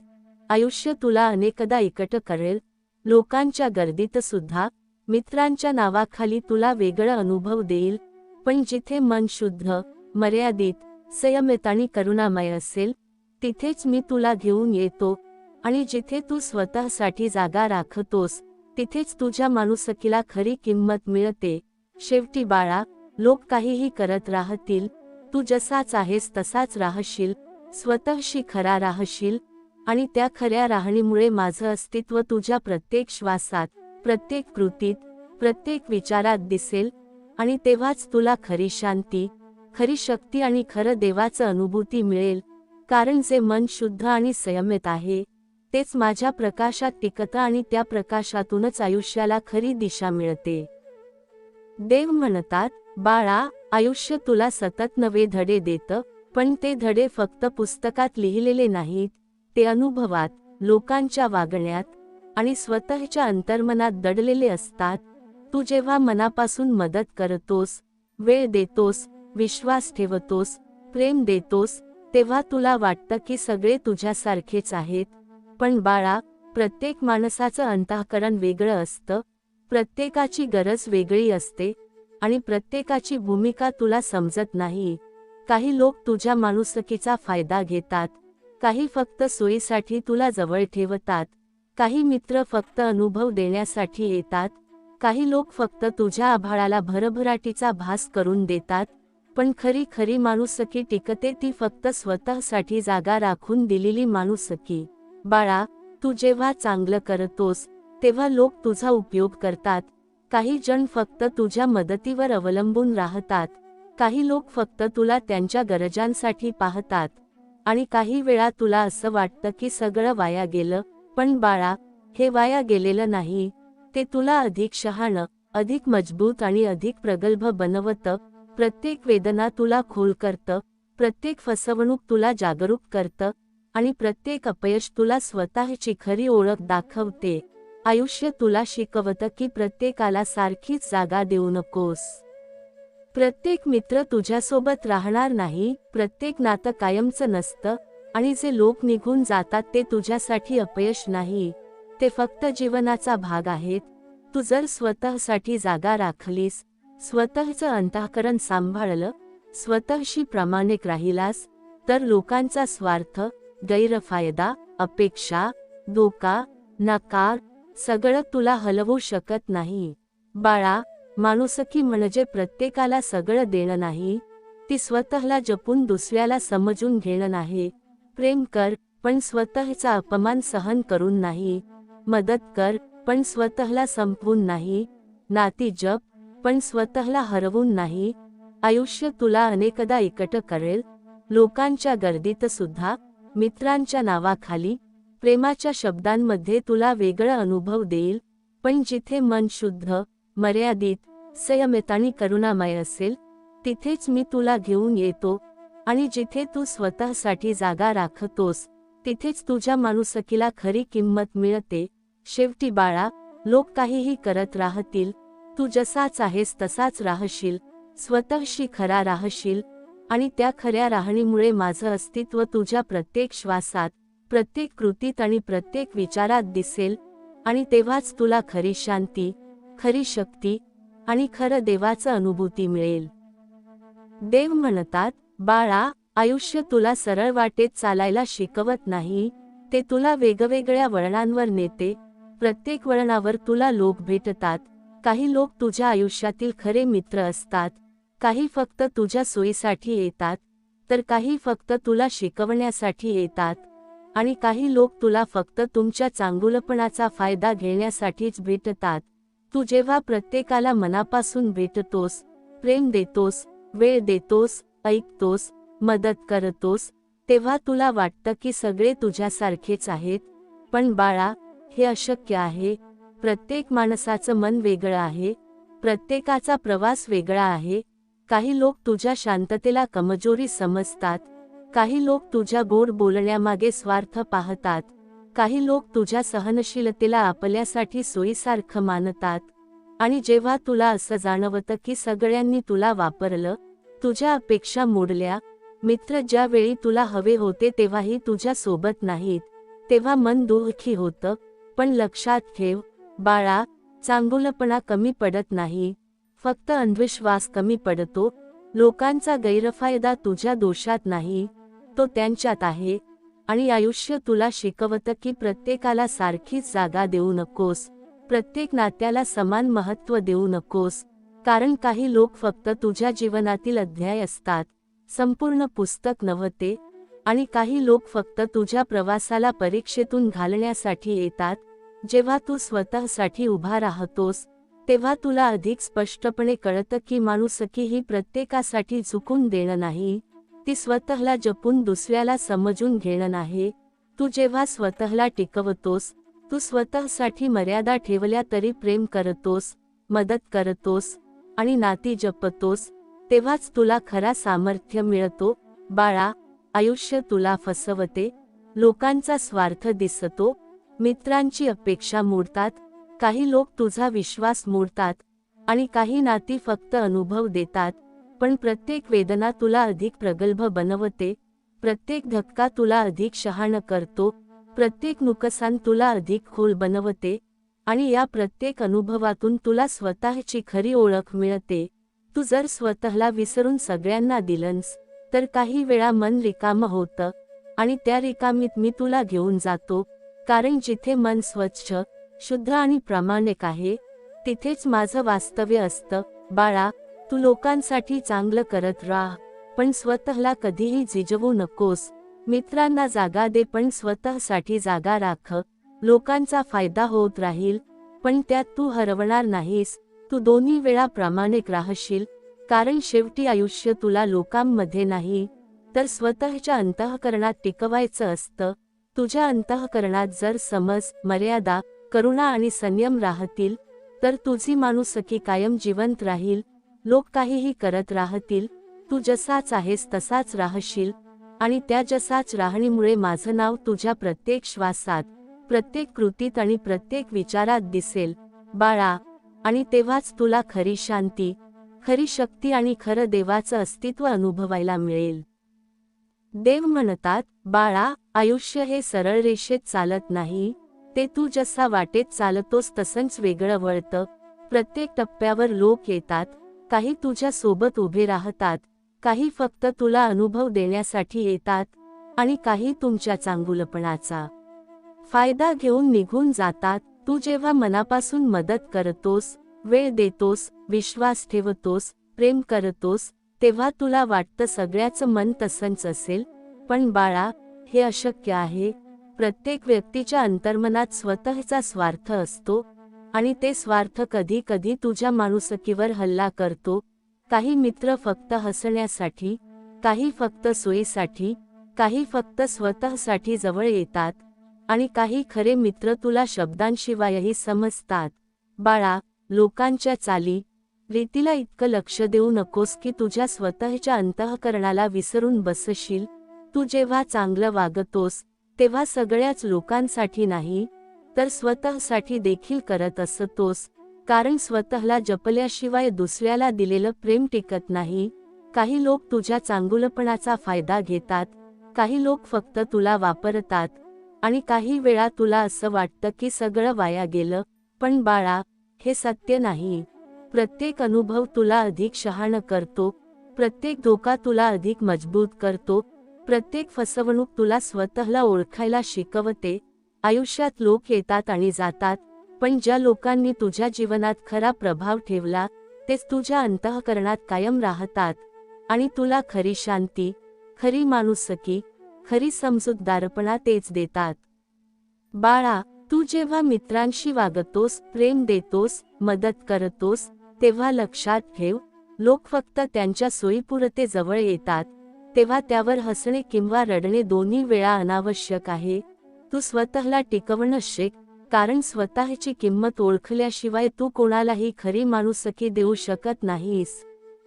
आयुष्य तुला अनेकदा एकटं करेल, लोकांच्या गर्दीत सुद्धा. मित्रांच्या नावाखाली तुला वेगळं अनुभव देईल, पण जिथे मन शुद्ध, मर्यादित, संयमित आणि करुणामय असेल तिथेच मी तुला घेऊन येतो. आणि जिथे तू स्वतःसाठी जागा राखतोस तिथेच तुझ्या माणुसकीला खरी किंमत मिळते. शेवटी बाळा, लोक काहीही करत राहतील, तू जसाच आहेस तसाच राहशील, स्वतःशी खरा राहशील. आणि त्या खऱ्या राहणीमुळे माझं अस्तित्व तुझ्या प्रत्येक श्वासात, प्रत्येक कृतीत, प्रत्येक विचारात दिसेल. आणि तेव्हाच तुला खरी शांती, खरी शक्ती आणि खरं देवाचं अनुभूती मिळेल. कारण जे मन शुद्ध आणि संयमित आहे तेच माझ्या प्रकाशात टिकतं आणि त्या प्रकाशातूनच आयुष्याला खरी दिशा मिळते. देव म्हणतात, बाळा, आयुष्य तुला सतत नवे धडे देतं, पण ते धडे फक्त पुस्तकात लिहिलेले नाहीत, ते अनुभवात, लोकांच्या वागण्यात आणि स्वतःच्या अंतर्मनात दडलेले असतात. तू जेव्हा मनापासून मदत करतोस, वेळ देतोस, विश्वास ठेवतोस, प्रेम देतोस, तेव्हा तुला वाटतं की सगळे तुझ्यासारखेच आहेत. पण बाळा, प्रत्येक माणसाचं अंतःकरण वेगळं असतं, प्रत्येकाची गरज वेगळी असते आणि प्रत्येकाची भूमिका तुला समजत नाही. काही लोक तुझ्या माणुसकीचा फायदा घेतात, काही फक्त सोयीसाठी तुला जवळ ठेवतात, काही मित्र फक्त अनुभव देण्यासाठी येतात, काही लोक फक्त तुझ्या आभाळाला भरभराटीचा भास करून देतात. पण खरी माणुसकी टिकते ती फक्त स्वतःसाठी जागा राखून दिलेली माणुसकी. बाळा, तू जेव्हा चांगलं करतोस तेव्हा लोक तुझा उपयोग करतात. काही जण फक्त तुझ्या मदतीवर अवलंबून राहतात, काही लोक फक्त तुला त्यांच्या गरजांसाठी पाहतात. आणि काही वेळा तुला असं वाटतं की सगळं वाया गेलं, पण बाळा, हे वाया गेलेलं नाही, ते तुला अधिक शहाणं, अधिक मजबूत आणि अधिक प्रगल्भ बनवतं. प्रत्येक वेदना तुला खोल करतं, प्रत्येक फसवणूक तुला जागरूक करतं आणि प्रत्येक अपयश तुला स्वतःची खरी ओळख दाखवते. आयुष्य तुला शिकवतं की प्रत्येकाला सारखीच जागा देऊ नकोस. प्रत्येक मित्र तुझ्यासोबत राहणार नाही, प्रत्येक नातं कायमचं नसतं आणि जे लोक निघून जातात ते तुझ्यासाठी अपयश नाही, ते फक्त जीवनाचा भाग आहेत. तू जर स्वतःसाठी जागा राखलीस, स्वतःचं अंतःकरण सांभाळलं, स्वतःशी प्रामाणिक राहिलास, तर लोकांचा स्वार्थ, गैरफायदा, अपेक्षा, धोका, नकार सगळं तुला हलवू शकत नाही. बाळा, माणुसकी म्हणजे प्रत्येकाला सगळं देणं नाही, ती स्वतःला जपून दुसऱ्याला समजून घेणं नाही. प्रेम कर पण स्वतःचा अपमान सहन करून नाही. मदत कर पण स्वतःला संपवून नाही. नाती जप पण स्वतःला हरवून नाही. आयुष्य तुला अनेकदा एकटं करेल, लोकांच्या गर्दीत सुद्धा, मित्रांच्या नावाखाली, प्रेमाच्या शब्दांमध्ये तुला वेगळं अनुभव देईल. पण जिथे मन शुद्ध, मर्यादित, संयमित आणि करुणामय असेल तिथेच मी तुला घेऊन येतो. आणि जिथे तू स्वतःसाठी जागा राखतोस तिथेच तुझ्या माणुसकीला खरी किंमत मिळते. शेवटी बाळा, लोक काहीही करत राहतील, तू जसाच आहेस तसाच राहशील, स्वतःशी खरा राहशील. आणि त्या खऱ्या राहणीमुळे माझं अस्तित्व तुझ्या प्रत्येक श्वासात, प्रत्येक कृतीत आणि प्रत्येक विचारात दिसेल. आणि तेव्हाच तुला खरी शांती, खरी शक्ती आणि खरं देवाचं अनुभूती मिळेल. देव म्हणतात, बाळा, आयुष्य तुला सरळ वाटेत चालायला शिकवत नाही, ते तुला वेगवेगळ्या वळणांवर नेते. प्रत्येक वळणावर तुला लोक भेटतात. काही लोक तुझ्या आयुष्यातील खरे मित्र असतात, काही फक्त तुझ्या सोयीसाठी येतात, तर काही फक्त तुला शिकवण्यासाठी येतात, आणि काही लोक तुला फक्त तुमच्या चांगुलपणाचा फायदा घेण्यासाठीच भेटतात. तू जेव्हा प्रत्येकाला मनापासून भेटतोस, प्रेम देतोस, वेळ देतोस, ऐकतोस, मदत करतोस, तेव्हा तुला वाटतं की सगळे तुझ्यासारखेच आहेत. पण बाळा, हे अशक्य आहे. प्रत्येक माणसाचं मन वेगळं आहे, प्रत्येकाचा प्रवास वेगळा आहे. काही लोक तुझ्या शांततेला कमजोरी समजतात, काही लोक तुझ्या गोड बोलण्यामागे स्वार्थ पाहतात, काही लोक तुझ्या सहनशीलतेला आपल्यासाठी सोयीसारखं मानतात. आणि जेव्हा तुला असं जाणवतं की सगळ्यांनी तुला वापरलं, तुझ्या अपेक्षा मोडल्या, मित्र ज्यावेळी तुला हवे होते तेव्हाही तुझ्या सोबत नाहीत, तेव्हा मन दुःखी होतं. पण लक्षात ठेव, बाळा, चांगुलपणा कमी पडत नाही, फक्त अंधविश्वास कमी पडतो. लोकांचा गैरफायदा तुझ्या दोषात नाही, तो त्यांच्यात आहे. आणि आयुष्य तुला शिकवतं की प्रत्येकाला सारखीच जागा देऊ नकोस, प्रत्येक नात्याला समान महत्त्व देऊ नकोस. कारण काही लोक फक्त तुझ्या जीवनातील अध्याय असतात, संपूर्ण पुस्तक नव्हते. आणि काही लोक फक्त तुझ्या प्रवासाला परीक्षेतून घालण्यासाठी येतात. जेव्हा तू स्वतःसाठी उभा राहतोस, तेव्हा तुला अधिक स्पष्टपणे कळतं की माणुसकी ही प्रत्येकासाठी झुकून देणं नाही, ती स्वतःला जपून दुसऱ्याला समजून घेणं नाही. तू जेव्हा स्वतःला टिकवतोस, तू स्वतःसाठी मर्यादा ठेवल्या तरी प्रेम करतोस, मदत करतोस, आणि नाती जपतोस, तेव्हाच तुला खरा सामर्थ्य मिळतो. बाळा, आयुष्य तुला फसवते, लोकांचा स्वार्थ दिसतो, मित्रांची अपेक्षा मोडतात, काही लोक तुझा विश्वास मोडतात, आणि काही नाती फक्त अनुभव देतात. पण प्रत्येक वेदना तुला अधिक प्रगल्भ बनवते, प्रत्येक धक्का तुला अधिक शहाणं करतो, प्रत्येक नुकसान तुला अधिक खोल बनवते, आणि या प्रत्येक अनुभवातून तुला स्वतःची खरी ओळख मिळते. तू जर स्वतःला विसरून सगळ्यांना दिलंस, तर काही वेळा मन रिकामं होतं, आणि त्या रिकामीत मी तुला घेऊन जातो. कारण जिथे मन स्वच्छ, शुद्ध आणि प्रामाणिक आहे, तिथेच माझं वास्तव्य असतं. बाळा, तू लोकांसाठी चांगलं करत राह, पण स्वतःला कधीही जिजवू नकोस. मित्रांना जागा दे, पण स्वतःसाठी जागा राख. लोकांचा फायदा होत राहील, पण त्यात तू हरवणार नाहीस. तू दोन्ही वेळा प्रामाणिक राहशील, कारण शेवटी आयुष्य तुला लोकांमध्ये नाही, तर स्वतःच्या अंतःकरणात टिकवायचं असतं. तुझ्या अंतःकरणात जर समज, मर्यादा, करुणा आणि संयम राहतील, तर तुझी माणुसकी कायम जिवंत राहील. लोक काहीही करत राहतील, तू जसाच आहेस तसाच राहशील, आणि त्या जसाच राहणीमुळे माझं नाव तुझ्या प्रत्येक श्वासात, प्रत्येक कृतीत आणि प्रत्येक विचारात दिसेल. बाळा, आणि तेव्हाच तुला खरी शांती, खरी शक्ती आणि खरं देवाचं अस्तित्व अनुभवायला मिळेल. देव म्हणतात, बाळा, आयुष्य हे सरळ रेषेत चालत नाही, ते तू जसा वाटेत चालतोस तसंच वेगळं वळतं. प्रत्येक टप्प्यावर लोक येतात, काही तुझ्या सोबत उभे राहतात, काही फक्त तुला अनुभव देण्यासाठी येतात, आणि काही तुमच्या चांगुलपणाचा फायदा घेऊन निघून जातात. तू जेव्हा मनापासून मदत करतोस, वेळ देतोस, विश्वास ठेवतोस, प्रेम करतोस, तेव्हा तुला वाटतं सगळ्याचं मन तसंच असेल. पण बाळा, हे अशक्य आहे. प्रत्येक व्यक्तीच्या अंतर्मनात स्वतःचा स्वार्थ असतो, आणि ते स्वार्थ कधी कधी तुझ्या माणुसकीवर हल्ला करतो. काही मित्र फक्त हसण्यासाठी, काही फक्त सोयीसाठी, काही फक्त स्वतःसाठी जवळ येतात, आणि काही खरे मित्र तुला शब्दांशिवायही समजतात. बाळा, लोकांच्या चाली, रीतीला इतकं लक्ष देऊ नकोस की तुझ्या स्वतःच्या अंतःकरणाला विसरून बसशील. तू जेव्हा चांगलं वागतोस, तेव्हा सगळ्याच लोकांसाठी नाही, तर स्वतःसाठी देखील करत असतोस. कारण स्वतःला जपल्याशिवाय दुसऱ्याला दिलेलं प्रेम टिकत नाही. काही लोक तुझ्या चांगुलपणाचा फायदा घेतात, काही लोक फक्त तुला वापरतात, आणि काही वेळा तुला असं वाटतं की सगळं वाया गेलं. पण बाळा, हे सत्य नाही. प्रत्येक अनुभव तुला अधिक शहाणं करतो, प्रत्येक धोका तुला अधिक मजबूत करतो, प्रत्येक फसवणूक तुला स्वतःला ओळखायला शिकवते. आयुष्यात लोक येतात आणि जातात, पण ज्या लोकांनी तुझ्या जीवनात खरा प्रभाव ठेवला तेच तुझ्या अंतःकरणात कायम राहतात आणि तुला खरी शांती, खरी माणुसकी, खरी समजूतदारपणा तेच देतात. बाळा, तू जेव्हा मित्रांशी वागतोस, प्रेम देतोस, मदत करतोस, तेव्हा लक्षात ठेव, लोक फक्त त्यांच्या सोयीपुरते जवळ येतात. तेव्हा त्यावर हसणे किंवा रडणे दोन्ही वेळा अनावश्यक आहे. तू स्वतःला टिकवणं शिक, कारण स्वतःची किंमत ओळखल्याशिवाय तू कोणालाही खरी माणुसकी देऊ शकत नाहीस.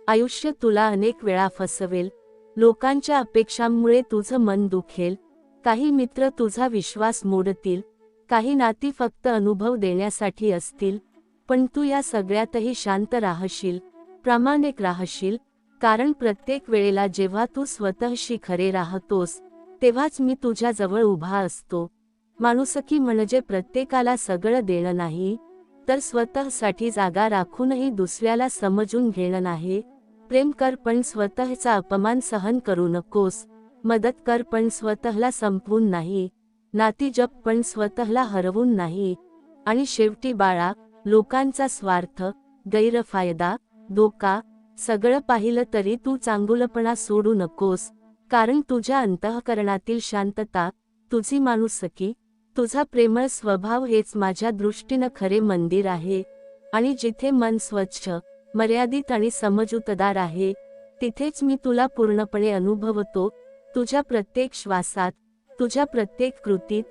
आयुष्य तुला अनेक वेळा फसवेल, लोकांच्या अपेक्षांमुळे तुझं मन दुखेल, काही मित्र तुझा विश्वास मोडतील, काही नाती फक्त अनुभव देण्यासाठी असतील, पण तू या सगळ्यातही शांत राहशील, प्रामाणिक राहशील, कारण प्रत्येक वेळेला जेव्हा तू स्वतःशी खरे राहतोस तेव्हाच मी तुझ्या जवळ उभा असतो. माणुसकी म्हणजे प्रत्येकाला सगळं देणं नाही, तर स्वतःसाठी जागा राखूनही दुसऱ्याला समजून घेणं नाही. प्रेम कर पण स्वतःचा अपमान सहन करू नकोस, मदत कर पण स्वतःला संपवून नाही, नाती जप पण स्वतःला हरवून नाही. आणि शेवटी बाळा, लोकांचा स्वार्थ, गैरफायदा, धोका सगळं पाहिलं तरी तू चांगुलपणा सोडू नकोस, कारण तुझ्या अंतःकरणातील शांतता, तुझी माणुसकी, तुझा प्रेमळ स्वभाव हेच माझ्या दृष्टीनं खरे मंदिर आहे. आणि जिथे मन स्वच्छ, मर्यादित आणि समजूतदार आहे, तिथेच मी तुला पूर्णपणे अनुभवतो, तुझ्या प्रत्येक श्वासात, तुझ्या प्रत्येक कृतीत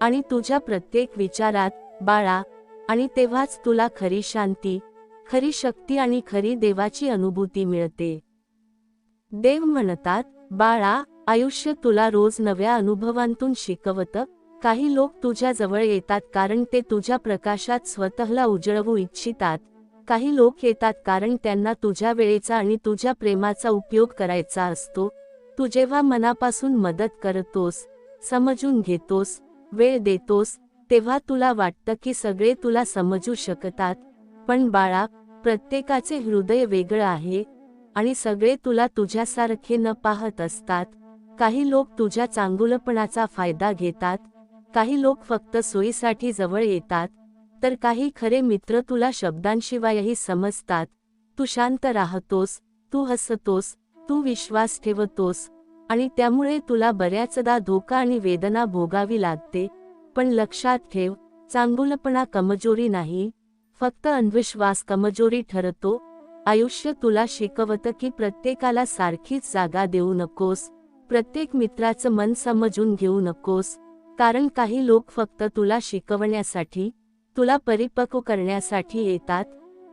आणि तुझ्या प्रत्येक विचारात. बाळा, आणि तेव्हाच तुला खरी शांती, खरी शक्ती आणि खरी देवाची अनुभूती मिळते. देव म्हणतात, बाळा, आयुष्य तुला रोज नव्या अनुभवांतून शिकवतं. काही लोक तुझ्या जवळ येतात कारण ते तुझ्या प्रकाशात स्वतःला उजळवू इच्छितात, काही लोक येतात कारण त्यांना तुझ्या वेळेचा आणि तुझ्या प्रेमाचा उपयोग करायचा असतो. तू जेव्हा मनापासून मदत करतोस, समजून घेतोस, वेळ देतोस, तेव्हा तुला वाटतं की सगळे तुला समजू शकतात. पण बाळा, प्रत्येकाचे हृदय वेगळं आहे आणि सगळे तुला तुझ्यासारखे न पाहत असतात. काही लोक तुझ्या चांगुलपणाचा फायदा घेतात, काही लोक फक्त सोयीसाठी जवळ येतात, तर काही खरे मित्र तुला शब्दांशिवायही समजतात. तू शांत राहतोस, तू हसतोस, तू विश्वास ठेवतोस आणि त्यामुळे तुला बऱ्याचदा धोका आणि वेदना भोगावी लागते. पण लक्षात ठेव, चांगुलपणा कमजोरी नाही, फक्त अंधविश्वास कमजोरी ठरतो. आयुष्य तुला शिकवतं की प्रत्येकाला सारखीच जागा देऊ नकोस, प्रत्येक मित्राचं मन समजून घेऊ नकोस, कारण काही लोक फक्त तुला शिकवण्यासाठी, तुला परिपक्व करण्यासाठी येतात,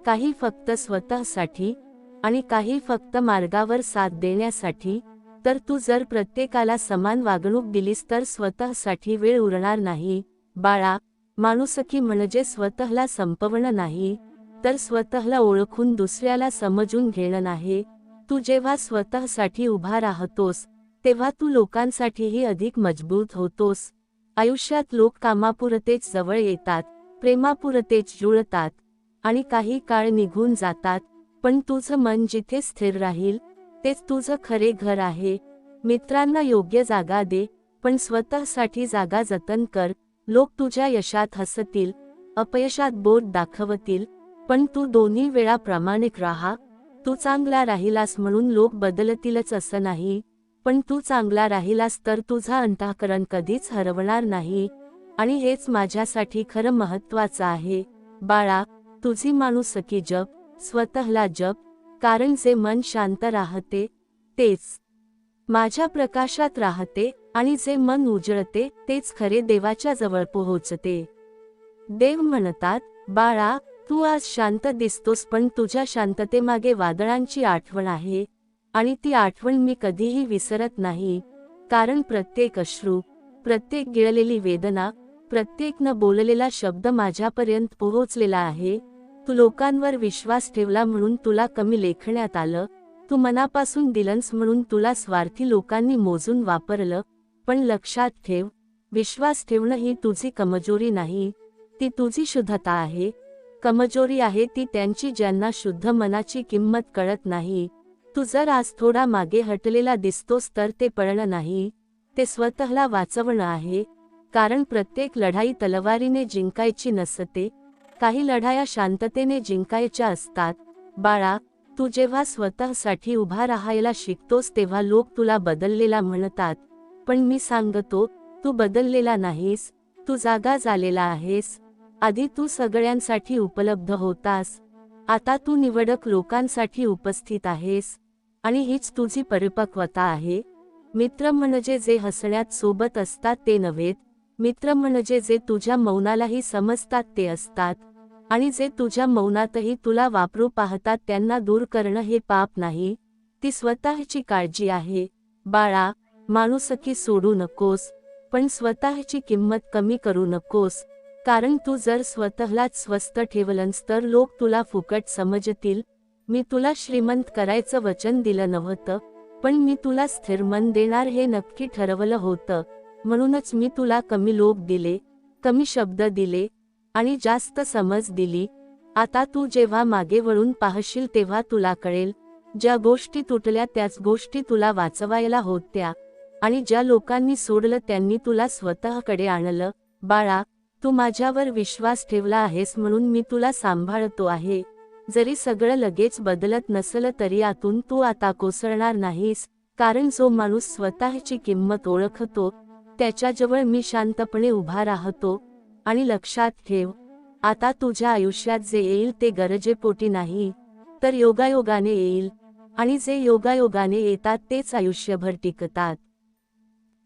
काही फक्त स्वतःसाठी आणि काही फक्त मार्गावर साथ देण्यासाठी. तर तू जर प्रत्येकाला समान वागणूक दिलीस तर स्वतःसाठी वेळ उरणार नाही. बाळा, माणुसकी म्हणजे स्वतःला संपवणं नाही, तर स्वतःला ओळखून दुसऱ्याला समजून घेणं नाही. तू जेव्हा स्वतःसाठी उभा राहतोस तेव्हा तू लोकांसाठीही अधिक मजबूत होतोस. आयुष्यात लोक कामापुरतेच जवळ येतात, प्रेमापुरतेच जुळतात आणि काही काळ निघून जातात, पण तुझं मन जिथे स्थिर राहील तेच तुझं खरे घर आहे. मित्रांना योग्य जागा दे, पण स्वतःसाठी जागा जतन कर. लोक तुझ्या यशात हसतील, अपयशात बोट दाखवतील, पण तू दोन्ही वेळा प्रामाणिक राहा. तू चांगला राहिलास म्हणून लोक बदलतीलच असं नाही, पण तू चांगला राहिलास तर तुझा अंतःकरण कधीच हरवणार नाही. आणि हेच माझ्यासाठी खरं महत्त्वाचं आहे. बाळा, तुझी माणुसकी जप, स्वतःला जप, कारण जे मन शांत राहते तेच माझ्या प्रकाशात राहते आणि जे मन उजळते तेच खरे देवाच्या जवळ पोहोचते. देव म्हणतात, बाळा, तू आज शांत दिसतोस पण तुझ्या शांततेमागे वादळांची आठवण आहे आणि ती आठवण मी कधीही विसरत नाही. कारण प्रत्येक अश्रू, प्रत्येक गिळलेली वेदना, प्रत्येक न बोललेला शब्द माझ्यापर्यंत पोहोचलेला आहे. तू लोकांवर विश्वास ठेवला म्हणून तुला कमी लेखण्यात आलं, तू मनापासून दिलंस म्हणून तुला स्वार्थी लोकांनी मोजून वापरलं. पण लक्षात ठेव, विश्वास ठेवणं ही तुझी कमजोरी नाही, ती तुझी शुद्धता आहे. कमजोरी आहे ती त्यांची ज्यांना शुद्ध मनाची किंमत कळत नाही. तू जर आज थोडा मागे हटलेला दिसतोस तर ते पळणं नाही, ते स्वतःला वाचवणं आहे. कारण प्रत्येक लढाई तलवारीने जिंकायची नसते, काही लढाया शांततेने जिंकायच्या असतात. बाळा, तू जेव्हा स्वतःसाठी उभा राहायला शिकतोस तेव्हा लोक तुला बदललेला म्हणतात, पण मी सांगतो, तू बदललेला नाहीस, तू जागा झालेला आहेस. आधी तू सगळ्यांसाठी उपलब्ध होतास, आता तू निवडक लोकांसाठी उपस्थित आहेस. आणि हीच तुझी परिपक्वता आहे. मित्र म्हणजे जे हसण्यात सोबत असतात ते नव्हेत, मित्र म्हणजे जे तुझ्या मौनालाही समजतात ते असतात. आणि जे तुझ्या मौनातही तुला वापरू पाहतात त्यांना दूर करणं हे पाप नाही, ती स्वतःची काळजी आहे. बाळा, माणुसकी सोडू नकोस, पण स्वतःची किंमत कमी करू नकोस. कारण तू जर स्वतःलाच स्वस्त ठेवलंस तर लोक तुला फुकट समजतील. मी तुला श्रीमंत करायचं वचन दिलं नव्हतं, पण मी तुला स्थिर मन देणार हे नक्की ठरवलं होतं. म्हणूनच मी तुला कमी लोक दिले, कमी शब्द दिले आणि जास्त समज दिली. आता तू जेव्हा मागे वळून पाहशील तेव्हा तुला कळेल, ज्या गोष्टी तुटल्या त्याच गोष्टी तुला वाचवायला होत्या. आणि ज्या लोकांनी सोडलं त्यांनी तुला स्वतःकडे आणलं. बाळा, तू माझ्यावर विश्वास ठेवला आहेस म्हणून मी तुला सांभाळतो आहे. जरी सगळं लगेच बदलत नसलं तरी आतून तू आता कोसळणार नाहीस. कारण जो माणूस स्वतःची किंमत ओळखतो त्याच्याजवळ मी शांतपणे उभा राहतो. आणि लक्षात ठेव, आता तुझ्या आयुष्यात जे येईल ते गरजेपोटी नाही, तर योगायोगाने येईल. आणि जे योगायोगाने येतात तेच आयुष्यभर टिकतात.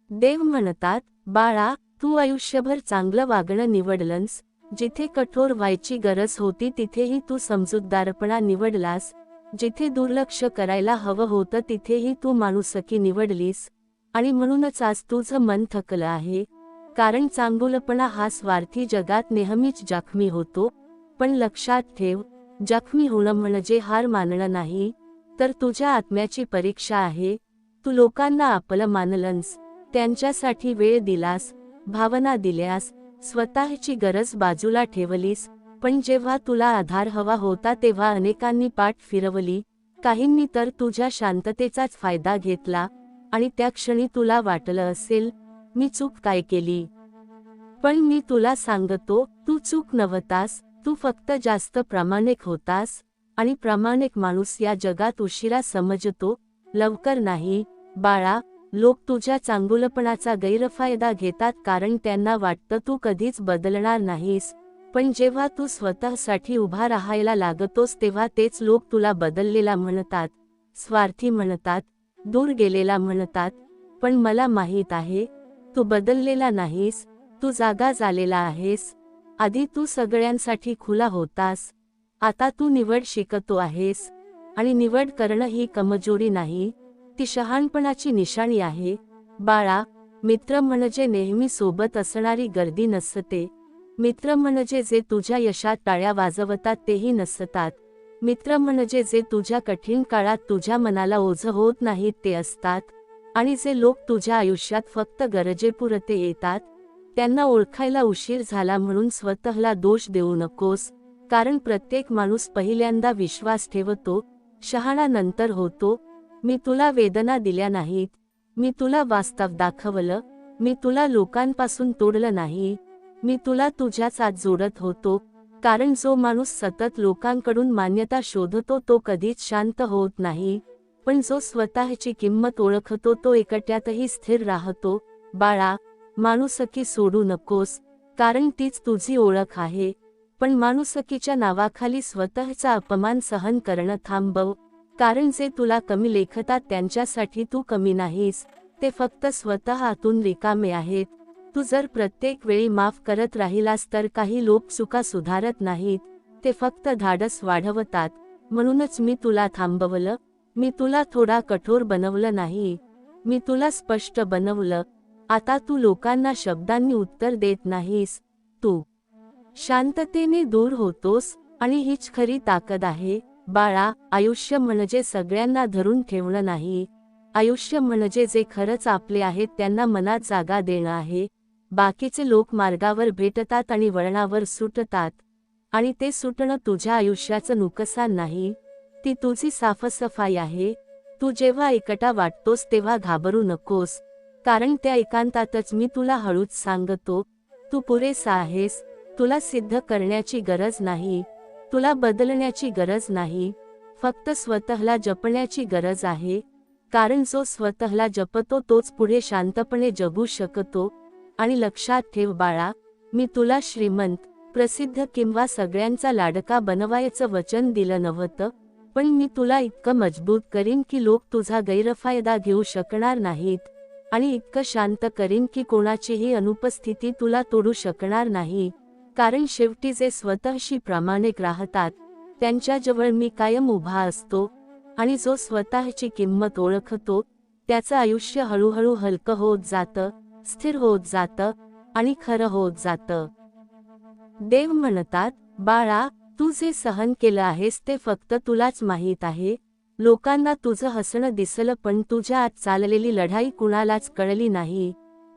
देव म्हणतात, बाळा, तू आयुष्यभर चांगलं वागणं निवडलंस. जिथे कठोर व्हायची गरज होती तिथेही तू समजूतदारपणा निवडलास. जिथे दुर्लक्ष करायला हवं होतं तिथेही तू माणुसकी निवडलीस. आणि म्हणूनच आज तुझं मन थकलं आहे. कारण चांगुलपणा हा स्वार्थी जगात नेहमीच जखमी होतो. पण लक्षात ठेव, जखमी होणं म्हणजे हार मानणं नाही, तर तुझ्या आत्म्याची परीक्षा आहे. तू लोकांना आपलं मानलंस, त्यांच्यासाठी वेळ दिलास, भावना दिल्यास, स्वतःची गरज बाजूला ठेवलीस. पण जेव्हा तुला आधार हवा होता तेव्हा अनेकांनी पाठ फिरवली. काहींनी तर तुझ्या शांततेचाच फायदा घेतला. आणि त्या क्षणी तुला वाटलं असेल, मी चूक काय केली. पण मी तुला सांगतो, तू चूक नव्हतास, तू फक्त जास्त प्रामाणिक होतास. आणि प्रामाणिक माणूस या जगात उशिरा समजतो, लवकर नाही. बाळा, लोक तुझ्या चांगुलपणाचा गैरफायदा घेतात कारण त्यांना वाटतं तू कधीच बदलणार नाहीस. पण जेव्हा तू स्वतःसाठी उभा राहायला लागतोस तेव्हा तेच लोक तुला बदललेला म्हणतात, स्वार्थी म्हणतात, दूर गेलेला म्हणतात. पण मला माहीत आहे, तू बदललेला नाहीस, तू जागा झालेला आहेस. आधी तू सगळ्यांसाठी खुला होतास, आता तू निवड शिकतो आहेस. आणि निवड करणं ही कमजोरी नाही, ती शहाणपणाची निशाणी आहे. बाळा, मित्र म्हणजे नेहमी सोबत असणारी गर्दी नसते. मित्र म्हणजे जे तुझ्या यशात टाळ्या वाजवतात तेही नसतात. मित्र म्हणजे जे तुझ्या कठीण काळात तुझ्या मनाला ओझं होत नाहीत ते असतात. आणि जे लोक तुझ्या आयुष्यात फक्त गरजेपुरते येतात, त्यांना ओळखायला उशीर झाला म्हणून स्वतःला दोष देऊ नकोस. कारण प्रत्येक माणूस पहिल्यांदा विश्वास ठेवतो, शहाणा नंतर होतो. मी तुला वेदना दिल्या नाहीत, मी तुला वास्तव दाखवलं. मी तुला लोकांपासून तोडलं नाही, मी तुला तुझ्याच आत जोडत होतो. कारण जो माणूस सतत लोकांकडून मान्यता शोधतो तो कधीच शांत होत नाही. पण जो स्वतःची किंमत ओळखतो तो एकट्यातही स्थिर राहतो. बाळा, माणुसकी सोडू नकोस, कारण तीच तुझी ओळख आहे. पण माणुसकीच्या नावाखाली स्वतःचा अपमान सहन करणं थांबव. कारण जे तुला कमी लेखतात त्यांच्यासाठी तू कमी नाहीस, ते फक्त स्वतः आतून रिकामे आहेत. तू जर प्रत्येक वेळी माफ करत राहिलास तर काही लोक चुका सुधारत नाहीत, ते फक्त धाडस वाढवतात. म्हणूनच मी तुला थांबवलं. मी तुला थोडा कठोर बनवलं नाही, मी तुला स्पष्ट बनवलं. आता तू लोकांना शब्दांनी उत्तर देत नाहीस, तू शांततेने दूर होतोस. आणि हीच खरी ताकद आहे. बाळा, आयुष्य म्हणजे सगळ्यांना धरून ठेवणं नाही, आयुष्य म्हणजे जे खरंच आपले आहेत त्यांना मनात जागा देणं आहे. बाकीचे लोक मार्गावर भेटतात आणि वळणावर सुटतात. आणि ते सुटणं तुझ्या आयुष्याचं नुकसान नाही, ती तुझी साफसफाई आहे. तू जेव्हा एकटा वाटतोस तेव्हा घाबरू नकोस, कारण त्या एकांतातच मी तुला हळूच सांगतो, तू पुरेसा आहेस. तुला सिद्ध करण्याची गरज नाही, तुला बदलण्याची गरज नाही, फक्त स्वतःला जपण्याची गरज आहे. कारण जो स्वतःला जपतो तोच पुढे शांतपणे जगू शकतो. आणि लक्षात ठेव बाळा, मी तुला श्रीमंत, प्रसिद्ध किंवा सगळ्यांचा लाडका बनवायचं वचन दिलं नव्हतं, पण मी तुला इतकं मजबूत करीन की लोक तुझा गैरफायदा घेऊ शकणार नाहीत, आणि इतकं शांत करीन की कोणाचीही अनुपस्थिती तुला तोडू शकणार नाही. कारण शेवटी जे स्वतःशी प्रामाणिक राहतात त्यांच्याजवळ मी कायम उभा असतो, आणि जो स्वतःची किंमत ओळखतो त्याचं आयुष्य हळूहळू हलकं होत जातं, स्थिर होत जातं आणि खरं होत जातं. देव म्हणतात, बाळा, तू जे सहन केलं आहेस ते फक्त तुलाच माहीत आहे. लोकांना तुझं हसणं दिसलं पण तुझ्या आत चाललेली लढाई कुणालाच कळली नाही.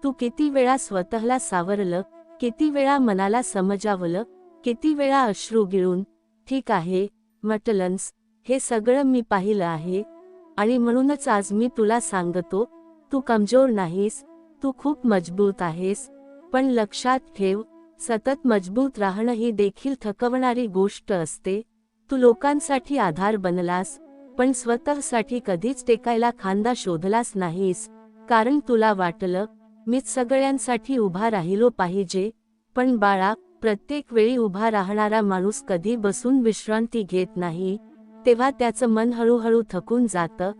तू किती वेळा स्वतःला सावरलं, किती वेळा मनाला समजावलं, किती वेळा अश्रू गिळून ठीक आहे म्हटलंस. हे सगळं मी पाहिलं आहे, आणि म्हणूनच आज मी तुला सांगतो, तू कमजोर नाहीस, तू खूप मजबूत आहेस. पण लक्षात ठेव, सतत मजबूत राहणं ही देखील थकवणारी गोष्ट असते. तू लोकांसाठी आधार बनलास, पण स्वतःसाठी कधीच टेकायला खांदा शोधलास नाहीस. कारण तुला वाटलं, मीच सगळ्यांसाठी उभा राहिलो पाहिजे. पण बाळा, प्रत्येक वेळी उभा राहणारा माणूस कधी बसून विश्रांती घेत नाही, तेव्हा त्याचं मन हळूहळू थकून जातं.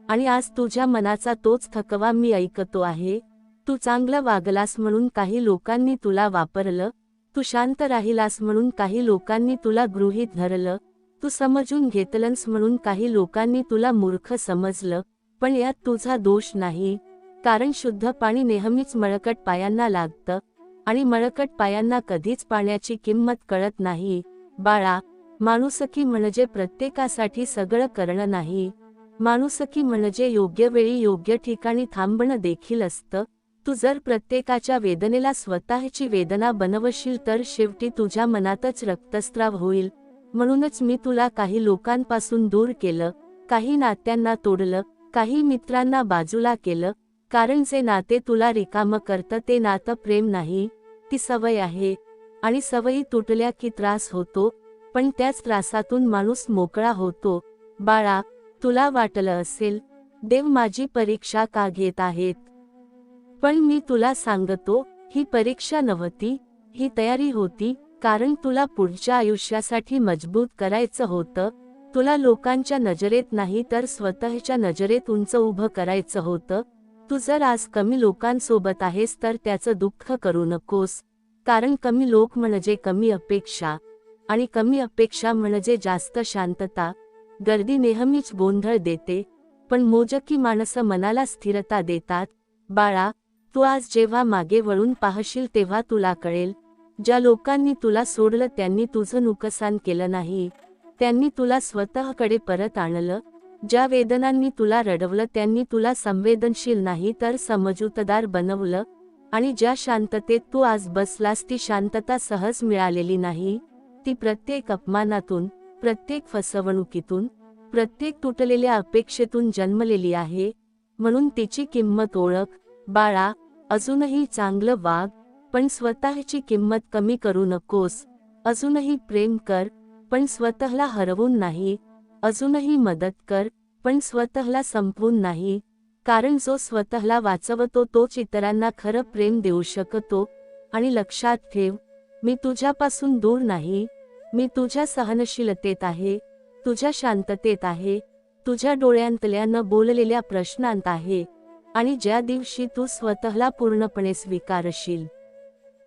आणि आज तुझ्या मनाचा तोच थकवा मी ऐकतो आहे. तू चांगलं वागलास म्हणून काही लोकांनी तुला वापरलं, तू शांत राहिलास म्हणून काही लोकांनी तुला गृहीत धरलं, तू समजून घेतलंस म्हणून काही लोकांनी तुला मूर्ख समजलं. पण यात तुझा दोष नाही, कारण शुद्ध पाणी नेहमीच मळकट पायांना लागतं, आणि मळकट पायांना कधीच पाण्याची किंमत कळत नाही. बाळा, माणुसकी म्हणजे प्रत्येकासाठी सगळं करणं नाही. माणुसकी म्हणजे योग्य वेळी योग्य ठिकाणी थांबणं देखील असतं. तू जर प्रत्येकाच्या वेदनेला स्वतःची वेदना बनवशील तर शेवटी तुझ्या मनातच रक्तस्राव होईल. म्हणूनच मी तुला काही लोकांपासून दूर केलं, काही नात्यांना तोडलं, काही मित्रांना बाजूला केलं. कारण जे नाते तुला रिकामं करतं ते नातं प्रेम नाही, ती सवय आहे. आणि सवयी तुटल्या की त्रास होतो, पण त्याच त्रासातून माणूस मोकळा होतो. बाळा, तुला वाटलं असेल, देव माझी परीक्षा का घेत आहेत? पण मी तुला सांगतो, ही परीक्षा नव्हती, ही तयारी होती. कारण तुला पुढच्या आयुष्यासाठी मजबूत करायचं होतं. तुला लोकांच्या नजरेत नाही तर स्वतःच्या नजरेत उंच उभं करायचं होतं. तू जर आज कमी लोकांसोबत आहेस तर त्याचं दुःख करू नकोस, कारण कमी लोक म्हणजे कमी अपेक्षा, आणि कमी अपेक्षा म्हणजे जास्त शांतता. गर्दी नेहमीच गोंधळ देते, पण मोजकी माणसं मनाला स्थिरता देतात. बाळा, तू आज जेव्हा मागे वळून पाहशील तेव्हा तुला कळेल, ज्या लोकांनी तुला सोडलं त्यांनी तुझं नुकसान केलं नाही, त्यांनी तुला स्वतःकडे परत आणलं. ज्या वेदनांनी तुला रडवलं त्यांनी तुला संवेदनशील नाही तर समजूतदार बनवलं. आणि ज्या शांततेत तू आज बसलास ती शांतता सहज मिळालेली नाही, ती प्रत्येक अपमानातून, प्रत्येक फसवणुकीतून, प्रत्येक तुटलेल्या अपेक्षेतून जन्मलेली आहे. म्हणून तिची किंमत ओळख. बाळा, अजूनही चांगलं वाग, पण स्वतःची किंमत कमी करू नकोस. अजूनही प्रेम कर, पण स्वतःला हरवून नाही. अजूनही मदत कर, पण स्वतःला संपवून नाही. कारण जो स्वतःला वाचवतो तोच इतरांना खरं प्रेम देऊ शकतो. आणि लक्षात ठेव, मी तुझ्यापासून दूर नाही, मी तुझ्या सहनशीलतेत आहे, तुझ्या शांततेत आहे, तुझ्या डोळ्यांतल्या न बोललेल्या प्रश्नांत आहे. आणि ज्या दिवशी तू स्वतःला पूर्णपणे स्वीकारशील